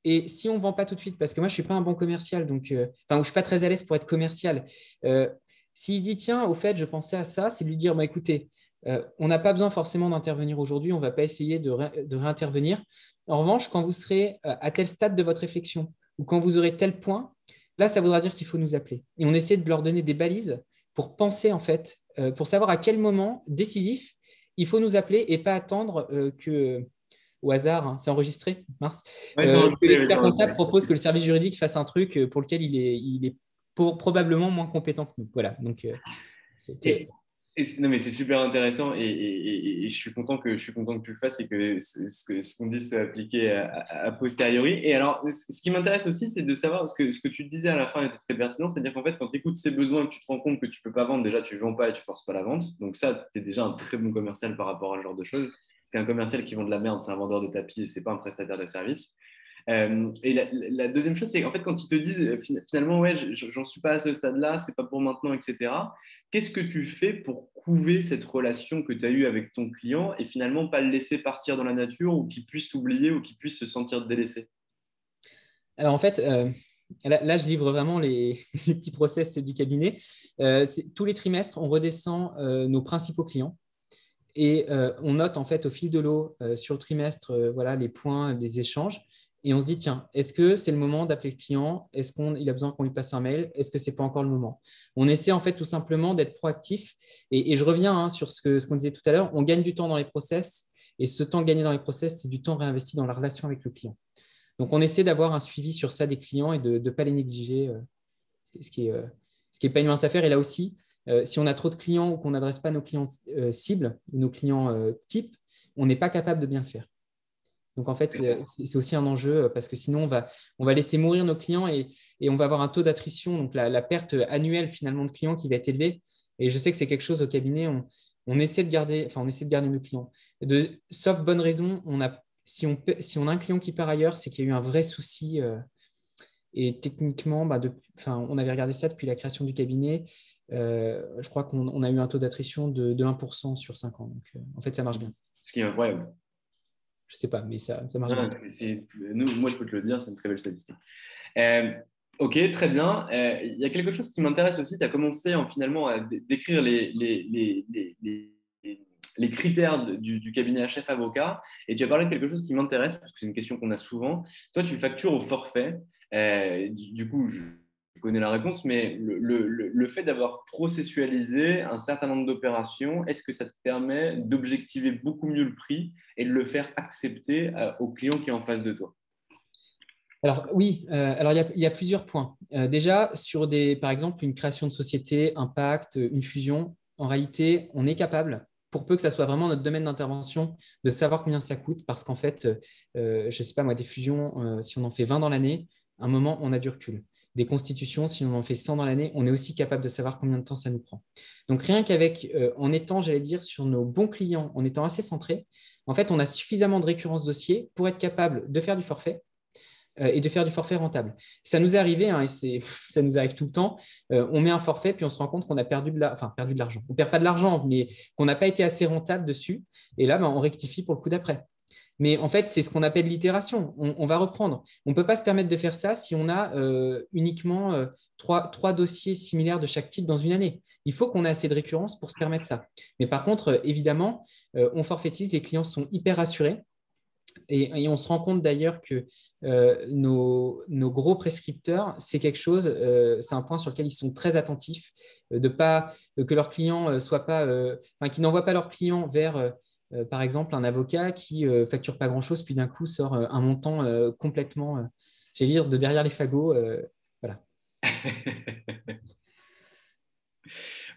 Speaker 2: Et si on ne vend pas tout de suite, parce que moi, je ne suis pas un bon commercial, donc, enfin, je ne suis pas très à l'aise pour être commercial. Euh, S'il dit, tiens, au fait, je pensais à ça, c'est de lui dire, bah, écoutez, on n'a pas besoin forcément d'intervenir aujourd'hui, on ne va pas essayer de réintervenir. En revanche, quand vous serez à tel stade de votre réflexion ou quand vous aurez tel point, là, ça voudra dire qu'il faut nous appeler. Et on essaie de leur donner des balises pour penser, en fait, pour savoir à quel moment décisif il faut nous appeler et pas attendre que au hasard, hein, c'est enregistré, mince,
Speaker 1: Ouais, c'est
Speaker 2: que
Speaker 1: enregistré, oui, c'est
Speaker 2: l'expert comptable
Speaker 1: enregistré.
Speaker 2: propose que le service juridique fasse un truc pour lequel il est probablement moins compétent que nous. Voilà, donc c'était…
Speaker 1: Non, mais c'est super intéressant et je suis content que tu le fasses et que ce qu'on dit s'est appliqué a posteriori. Et alors, ce qui m'intéresse aussi, c'est de savoir ce que tu disais à la fin était très pertinent, c'est-à-dire qu'en fait, quand tu écoutes ces besoins et que tu te rends compte que tu ne peux pas vendre, déjà, tu ne vends pas et tu ne forces pas la vente. Donc ça, tu es déjà un très bon commercial par rapport à ce genre de choses. C'est un commercial qui vend de la merde, c'est un vendeur de tapis et ce n'est pas un prestataire de service. Et la deuxième chose, c'est en fait quand ils te disent finalement, ouais, j'en suis pas à ce stade-là, c'est pas pour maintenant, etc. Qu'est-ce que tu fais pour couver cette relation que tu as eue avec ton client et finalement pas le laisser partir dans la nature ou qu'il puisse t'oublier ou qu'il puisse se sentir délaissé?
Speaker 2: Alors en fait, là, je livre vraiment les petits process du cabinet. Tous les trimestres, on redescend nos principaux clients et on note en fait au fil de l'eau sur le trimestre voilà, les points des échanges. Et on se dit, tiens, est-ce que c'est le moment d'appeler le client? Est-ce qu'il a besoin qu'on lui passe un mail? Est-ce que ce n'est pas encore le moment? On essaie en fait tout simplement d'être proactif. Et je reviens sur ce qu'on disait tout à l'heure, on gagne du temps dans les process. Et ce temps gagné dans les process, c'est du temps réinvesti dans la relation avec le client. Donc, on essaie d'avoir un suivi sur ça des clients et de ne pas les négliger, ce qui est pas une mince affaire. Et là aussi, si on a trop de clients ou qu'on n'adresse pas nos clients cibles ou nos clients types, on n'est pas capable de bien le faire. Donc, en fait, c'est aussi un enjeu parce que sinon, on va laisser mourir nos clients et on va avoir un taux d'attrition, donc la perte annuelle finalement de clients qui va être élevée. Et je sais que c'est quelque chose au cabinet, on essaie de garder, enfin, on essaie de garder nos clients. Sauf bonne raison, si on a un client qui part ailleurs, c'est qu'il y a eu un vrai souci. Et techniquement, on avait regardé ça depuis la création du cabinet. Je crois qu'on a eu un taux d'attrition de 1% sur 5 ans. Donc, en fait, ça marche bien.
Speaker 1: Ce qui est incroyable.
Speaker 2: Je ne sais pas, mais ça marche
Speaker 1: Non,
Speaker 2: bien.
Speaker 1: moi, je peux te le dire, c'est une très belle statistique. Euh, ok, très bien. Il y a quelque chose qui m'intéresse aussi. Tu as commencé finalement à décrire les critères du cabinet HF avocat et tu as parlé de quelque chose qui m'intéresse parce que c'est une question qu'on a souvent. Toi, tu factures au forfait. Du coup, je connais la réponse, mais le fait d'avoir processualisé un certain nombre d'opérations, est-ce que ça te permet d'objectiver beaucoup mieux le prix et de le faire accepter au client qui est en face de toi?
Speaker 2: Alors oui, alors il y a plusieurs points. Déjà, par exemple, une création de société, un pacte, une fusion, en réalité, on est capable, pour peu que ça soit vraiment notre domaine d'intervention, de savoir combien ça coûte, parce qu'en fait, je ne sais pas moi, des fusions, si on en fait 20 dans l'année, à un moment, on a du recul. Des constitutions, si on en fait 100 dans l'année, on est aussi capable de savoir combien de temps ça nous prend. Donc rien qu'avec, en étant, j'allais dire, sur nos bons clients, en étant assez centré, en fait, on a suffisamment de récurrence dossier pour être capable de faire du forfait et de faire du forfait rentable. Ça nous est arrivé, hein, et ça nous arrive tout le temps. On met un forfait, puis on se rend compte qu'on a perdu de l'argent. On ne perd pas de l'argent, mais qu'on n'a pas été assez rentable dessus. Et là, on rectifie pour le coup d'après. Mais en fait, c'est ce qu'on appelle l'itération. On va reprendre. On ne peut pas se permettre de faire ça si on a uniquement trois dossiers similaires de chaque type dans une année. Il faut qu'on ait assez de récurrence pour se permettre ça. Mais par contre, évidemment, on forfaitise, les clients sont hyper rassurés. Et on se rend compte d'ailleurs que nos gros prescripteurs, c'est quelque chose, c'est un point sur lequel ils sont très attentifs, de pas que leurs clients soient pas, qu'ils n'envoient pas leurs clients vers, par exemple, un avocat qui facture pas grand-chose, puis d'un coup sort un montant complètement, j'allais dire, de derrière les fagots. Voilà.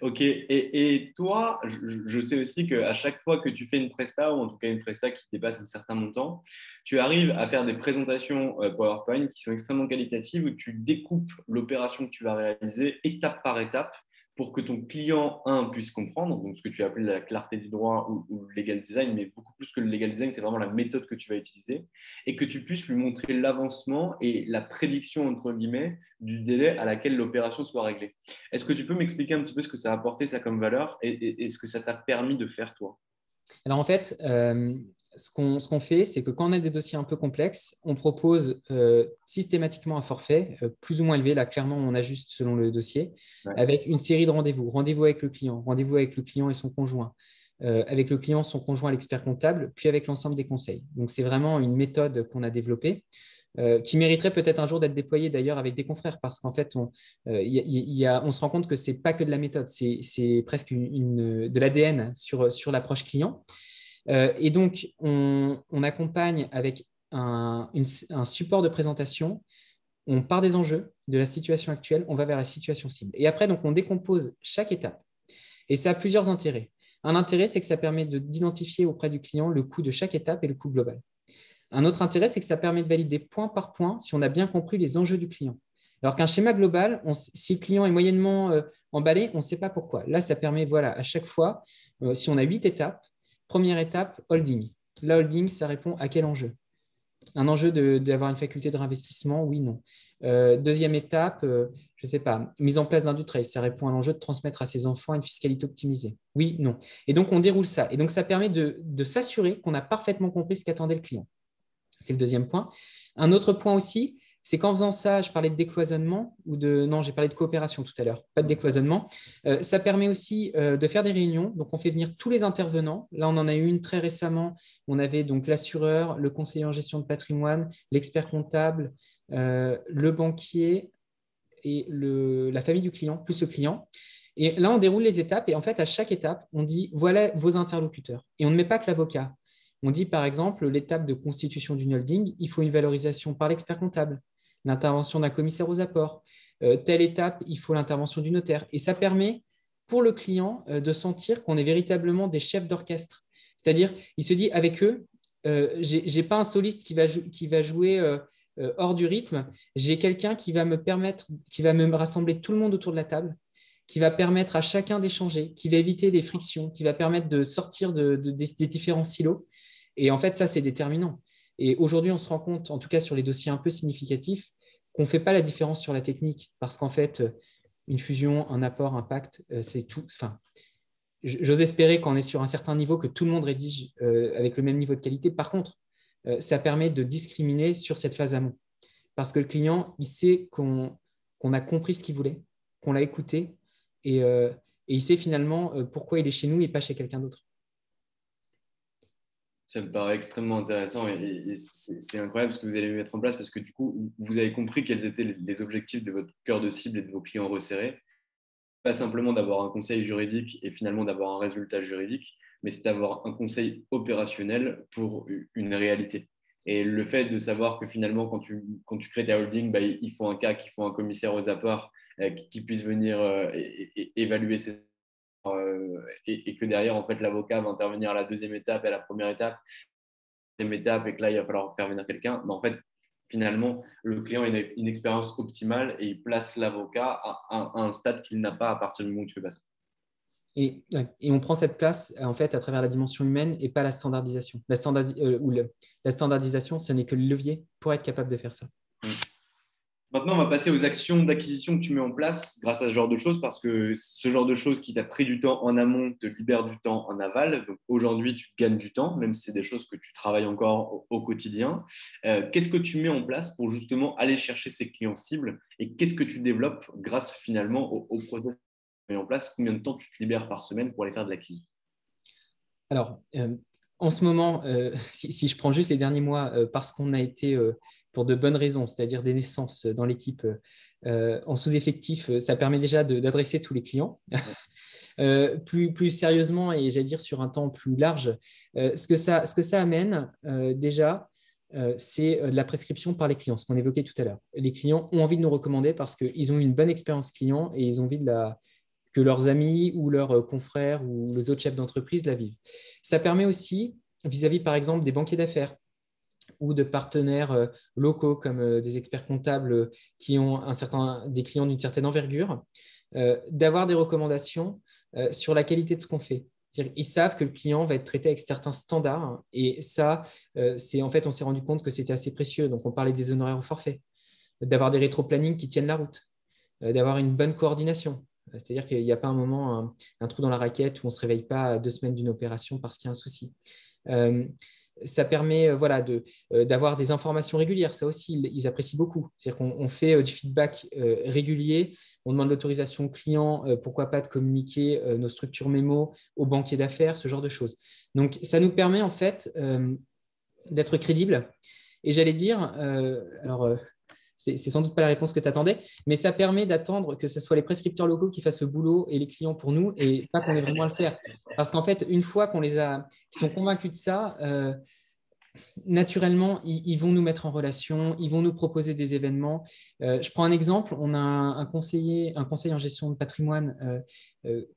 Speaker 1: Ok, et toi, je sais aussi qu'à chaque fois que tu fais une presta, ou en tout cas une presta qui dépasse un certain montant, tu arrives à faire des présentations PowerPoint qui sont extrêmement qualitatives où tu découpes l'opération que tu vas réaliser étape par étape pour que ton client, puisse comprendre, donc ce que tu as appelé la clarté du droit ou le legal design, mais beaucoup plus que le legal design, c'est vraiment la méthode que tu vas utiliser, et que tu puisses lui montrer l'avancement et la prédiction, entre guillemets, du délai à laquelle l'opération soit réglée. Est-ce que tu peux m'expliquer un petit peu ce que ça a apporté, ça, comme valeur, et ce que ça t'a permis de faire, toi?
Speaker 2: Alors en fait, ce qu'on fait, c'est que quand on a des dossiers un peu complexes, on propose systématiquement un forfait plus ou moins élevé. Là, clairement, on ajuste selon le dossier,
Speaker 1: Ouais.
Speaker 2: avec une série de rendez-vous. Rendez-vous avec le client, rendez-vous avec le client et son conjoint, avec le client, son conjoint, l'expert comptable, puis avec l'ensemble des conseils. Donc, c'est vraiment une méthode qu'on a développée. Qui mériterait peut-être un jour d'être déployée d'ailleurs avec des confrères, parce qu'en fait, on se rend compte que ce n'est pas que de la méthode, c'est presque de l'ADN sur l'approche client. Et donc, on accompagne avec un support de présentation. On part des enjeux de la situation actuelle, on va vers la situation cible. Et après, donc, on décompose chaque étape. Et ça a plusieurs intérêts. Un intérêt, c'est que ça permet d'identifier auprès du client le coût de chaque étape et le coût global. Un autre intérêt, c'est que ça permet de valider point par point si on a bien compris les enjeux du client. Alors qu'un schéma global, si le client est moyennement emballé, on ne sait pas pourquoi. Là, ça permet, voilà, à chaque fois, si on a 8 étapes, première étape, holding. La holding, ça répond à quel enjeu? Un enjeu d'avoir une faculté de réinvestissement? Oui, non. Deuxième étape, je ne sais pas, mise en place d'un Dutreil, ça répond à l'enjeu de transmettre à ses enfants une fiscalité optimisée. Oui, non. Et donc, on déroule ça. Et donc, ça permet de s'assurer qu'on a parfaitement compris ce qu'attendait le client. C'est le deuxième point. Un autre point aussi, c'est qu'en faisant ça, je parlais de décloisonnement non, j'ai parlé de coopération tout à l'heure, pas de décloisonnement. Ça permet aussi de faire des réunions. Donc, on fait venir tous les intervenants. Là, on en a eu une très récemment. On avait donc l'assureur, le conseiller en gestion de patrimoine, l'expert comptable, le banquier et la famille du client, plus le client. Et là, on déroule les étapes et en fait, à chaque étape, on dit voilà vos interlocuteurs. Et on ne met pas que l'avocat. On dit par exemple l'étape de constitution d'une holding, il faut une valorisation par l'expert comptable, l'intervention d'un commissaire aux apports. Telle étape, il faut l'intervention du notaire. Et ça permet pour le client de sentir qu'on est véritablement des chefs d'orchestre. C'est-à-dire, il se dit avec eux, je n'ai pas un soliste qui va jouer hors du rythme. J'ai quelqu'un qui va me rassembler tout le monde autour de la table, qui va permettre à chacun d'échanger, qui va éviter des frictions, qui va permettre de sortir des différents silos. Et en fait, ça, c'est déterminant. Et aujourd'hui, on se rend compte, en tout cas sur les dossiers un peu significatifs, qu'on ne fait pas la différence sur la technique, parce qu'en fait, une fusion, un apport, un pacte, c'est tout. Enfin, j'ose espérer qu'on est sur un certain niveau, que tout le monde rédige avec le même niveau de qualité. Par contre, ça permet de discriminer sur cette phase amont, parce que le client, il sait qu'on a compris ce qu'il voulait, qu'on l'a écouté, et il sait finalement pourquoi il est chez nous et pas chez quelqu'un d'autre.
Speaker 1: Ça me paraît extrêmement intéressant et c'est incroyable ce que vous allez mettre en place parce que du coup, vous avez compris quels étaient les objectifs de votre cœur de cible et de vos clients resserrés. Pas simplement d'avoir un conseil juridique et finalement d'avoir un résultat juridique, mais c'est d'avoir un conseil opérationnel pour une réalité. Et le fait de savoir que finalement, quand tu crées ta holding, bah, il faut un CAC, il faut un commissaire aux apports qui puisse venir évaluer ces et que derrière, en fait, l'avocat va intervenir à la deuxième étape et à la première étape, étape, et que là, il va falloir faire venir quelqu'un. Mais en fait, finalement, le client a une expérience optimale et il place l'avocat à un stade qu'il n'a pas à partir du moment où tu fais pas ça.
Speaker 2: Et on prend cette place en fait à travers la dimension humaine et pas la standardisation. La standardisation, ce n'est que le levier pour être capable de faire ça.
Speaker 1: Maintenant, on va passer aux actions d'acquisition que tu mets en place grâce à ce genre de choses, parce que ce genre de choses qui t'a pris du temps en amont te libère du temps en aval. Donc aujourd'hui, tu gagnes du temps, même si c'est des choses que tu travailles encore au quotidien. Qu'est-ce que tu mets en place pour justement aller chercher ces clients cibles et qu'est-ce que tu développes grâce finalement au process que tu mets en place? Combien de temps tu te libères par semaine pour aller faire de l'acquisition?
Speaker 2: Alors, en ce moment, si je prends juste les derniers mois, parce qu'on a été, pour de bonnes raisons, c'est-à-dire des naissances dans l'équipe en sous-effectif, ça permet déjà d'adresser tous les clients. Plus sérieusement, et j'allais dire sur un temps plus large, ce que ça amène déjà, c'est de la prescription par les clients, ce qu'on évoquait tout à l'heure. Les clients ont envie de nous recommander parce qu'ils ont eu une bonne expérience client et ils ont envie que leurs amis ou leurs confrères ou les autres chefs d'entreprise la vivent. Ça permet aussi, vis-à-vis par exemple des banquiers d'affaires ou de partenaires locaux comme des experts comptables qui ont des clients d'une certaine envergure, d'avoir des recommandations sur la qualité de ce qu'on fait. C'est-à-dire, ils savent que le client va être traité avec certains standards et ça, en fait, on s'est rendu compte que c'était assez précieux. Donc, on parlait des honoraires au forfait, d'avoir des rétro-plannings qui tiennent la route, d'avoir une bonne coordination. C'est-à-dire qu'il n'y a pas un moment, un trou dans la raquette où on ne se réveille pas à 2 semaines d'une opération parce qu'il y a un souci. Ça permet voilà, d'avoir des informations régulières. Ça aussi, ils apprécient beaucoup. C'est-à-dire qu'on fait du feedback régulier. On demande l'autorisation au client, pourquoi pas de communiquer nos structures mémo au banquier d'affaires, ce genre de choses. Donc, ça nous permet en fait d'être crédible. Et j'allais dire, alors c'est sans doute pas la réponse que tu attendais, mais ça permet d'attendre que ce soit les prescripteurs locaux qui fassent le boulot et les clients pour nous, et pas qu'on ait vraiment à le faire. Parce qu'en fait, une fois qu'ils sont convaincus de ça, naturellement, ils vont nous mettre en relation, ils vont nous proposer des événements. Je prends un exemple, on a un conseiller en gestion de patrimoine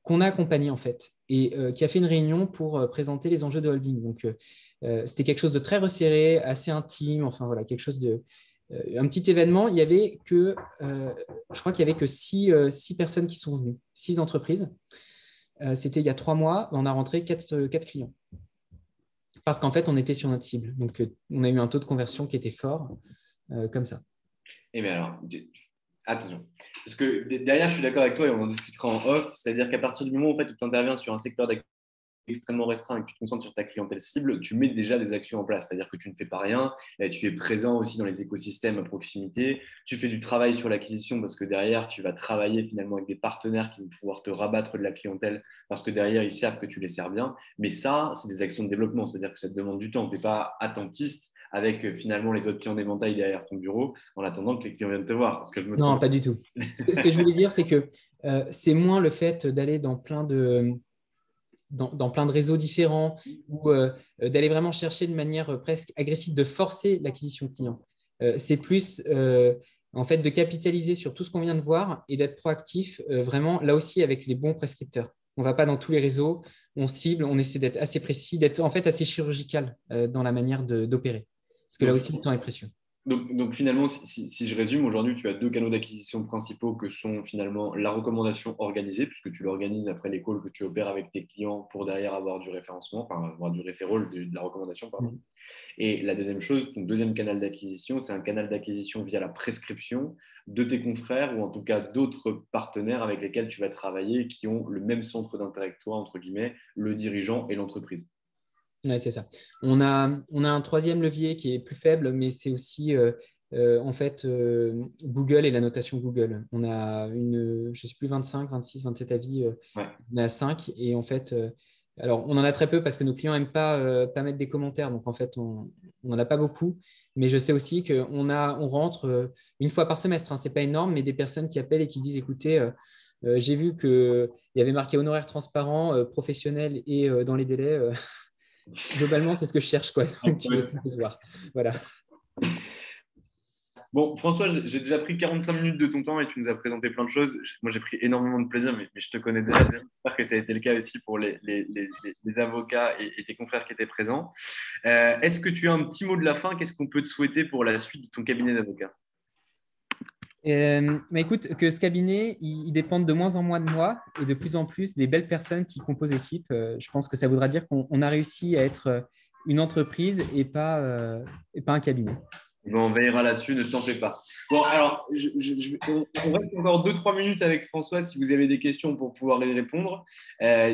Speaker 2: qu'on a accompagné en fait, et qui a fait une réunion pour présenter les enjeux de holding. Donc, c'était quelque chose de très resserré, assez intime, enfin voilà, quelque chose de un petit événement. Il y avait que, je crois qu'il y avait que six personnes qui sont venues, 6 entreprises. C'était il y a 3 mois, on a rentré 4 clients. Parce qu'en fait, on était sur notre cible. Donc, on a eu un taux de conversion qui était fort, comme ça.
Speaker 1: Et bien alors, attention. Parce que derrière, je suis d'accord avec toi et on en discutera en off. C'est-à-dire qu'à partir du moment où, en fait, tu interviens sur un secteur d'activité extrêmement restreint et que tu te concentres sur ta clientèle cible, tu mets déjà des actions en place. C'est-à-dire que tu ne fais pas rien, tu es présent aussi dans les écosystèmes à proximité, tu fais du travail sur l'acquisition parce que derrière, tu vas travailler finalement avec des partenaires qui vont pouvoir te rabattre de la clientèle parce que derrière, ils savent que tu les sers bien. Mais ça, c'est des actions de développement, c'est-à-dire que ça te demande du temps. Tu n'es pas attentiste avec finalement les doigts de pied en éventail derrière ton bureau en attendant que les clients viennent te voir. Parce que je me
Speaker 2: Non,
Speaker 1: trompe.
Speaker 2: pas du tout. Ce que je voulais dire, c'est que c'est moins le fait d'aller dans plein de réseaux différents ou d'aller vraiment chercher de manière presque agressive de forcer l'acquisition client. C'est plus en fait de capitaliser sur tout ce qu'on vient de voir et d'être proactif vraiment là aussi avec les bons prescripteurs. On ne va pas dans tous les réseaux, on cible, on essaie d'être assez précis, d'être en fait assez chirurgical dans la manière d'opérer. Parce que là
Speaker 1: Donc,
Speaker 2: aussi, le temps est précieux.
Speaker 1: donc finalement, si je résume, aujourd'hui, tu as 2 canaux d'acquisition principaux que sont finalement la recommandation organisée, puisque tu l'organises après les calls que tu opères avec tes clients pour derrière avoir du référencement, enfin avoir du referral, de la recommandation, pardon. Et la deuxième chose, ton deuxième canal d'acquisition, c'est un canal d'acquisition via la prescription de tes confrères ou en tout cas d'autres partenaires avec lesquels tu vas travailler qui ont le même centre d'intérêt que toi, entre guillemets, le dirigeant et l'entreprise.
Speaker 2: Ouais, c'est ça. On a un troisième levier qui est plus faible, mais c'est aussi en fait Google et la notation Google. On a je ne sais plus, 25, 26, 27 avis.
Speaker 1: Ouais.
Speaker 2: On a 5. Et en fait, alors on en a très peu parce que nos clients n'aiment pas mettre des commentaires. Donc en fait, on n'en a pas beaucoup. Mais je sais aussi qu'on rentre une fois par semestre. Hein, ce n'est pas énorme, mais des personnes qui appellent et qui disent, écoutez, j'ai vu qu'il y avait marqué honoraire transparent, professionnel et dans les délais. Globalement, c'est ce que je cherche, quoi. Donc, est-ce qu'on peut se voir? Voilà.
Speaker 1: Bon, François, j'ai déjà pris 45 minutes de ton temps et tu nous as présenté plein de choses. Moi, j'ai pris énormément de plaisir, mais je te connais déjà. J'espère que ça a été le cas aussi pour les avocats et tes confrères qui étaient présents. Est-ce que tu as un petit mot de la fin? Qu'est-ce qu'on peut te souhaiter pour la suite de ton cabinet d'avocat?
Speaker 2: Mais écoute, que ce cabinet, il dépende de moins en moins de moi et de plus en plus des belles personnes qui composent l'équipe. Je pense que ça voudra dire qu'on a réussi à être une entreprise et pas un cabinet.
Speaker 1: Bon, on veillera là-dessus, ne t'en fais pas. Bon, alors, on reste encore 2-3 minutes avec François si vous avez des questions pour pouvoir y répondre.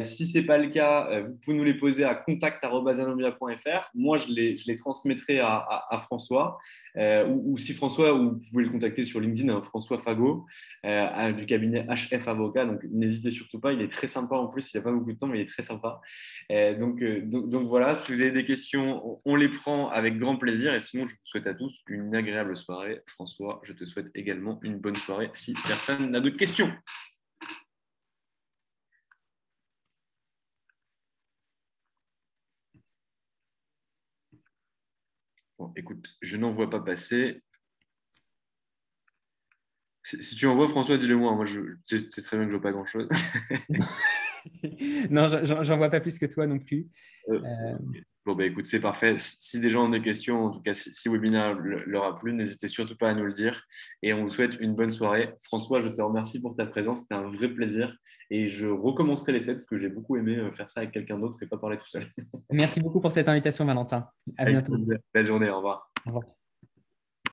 Speaker 1: Si ce n'est pas le cas, vous pouvez nous les poser à contact@anambia.fr. Moi, je les transmettrai à François. Ou si François, vous pouvez le contacter sur LinkedIn, hein, François Fagot, du cabinet HF Avocat. Donc, n'hésitez surtout pas. Il est très sympa en plus. Il n'a pas beaucoup de temps, mais il est très sympa. Donc voilà, si vous avez des questions, on les prend avec grand plaisir. Et sinon, je vous souhaite à tous une agréable soirée. François, je te souhaite également une bonne soirée si personne n'a d'autres questions. Bon, écoute, je n'en vois pas passer. Si tu en vois, François, dis-le moi. Moi, c'est très bien que je ne vois pas grand-chose.
Speaker 2: Non, j'en vois pas plus que toi non plus.
Speaker 1: Euh,
Speaker 2: Euh,
Speaker 1: Bon, bah, écoute, c'est parfait. Si des gens ont des questions, en tout cas, si le webinaire leur a plu, n'hésitez surtout pas à nous le dire. Et on vous souhaite une bonne soirée. François, je te remercie pour ta présence. C'était un vrai plaisir. Et je recommencerai l'essai parce que j'ai beaucoup aimé faire ça avec quelqu'un d'autre et pas parler tout seul.
Speaker 2: Merci beaucoup pour cette invitation, Valentin. À
Speaker 1: Avec
Speaker 2: bientôt.
Speaker 1: plaisir. Belle journée. Au revoir.
Speaker 2: Au revoir.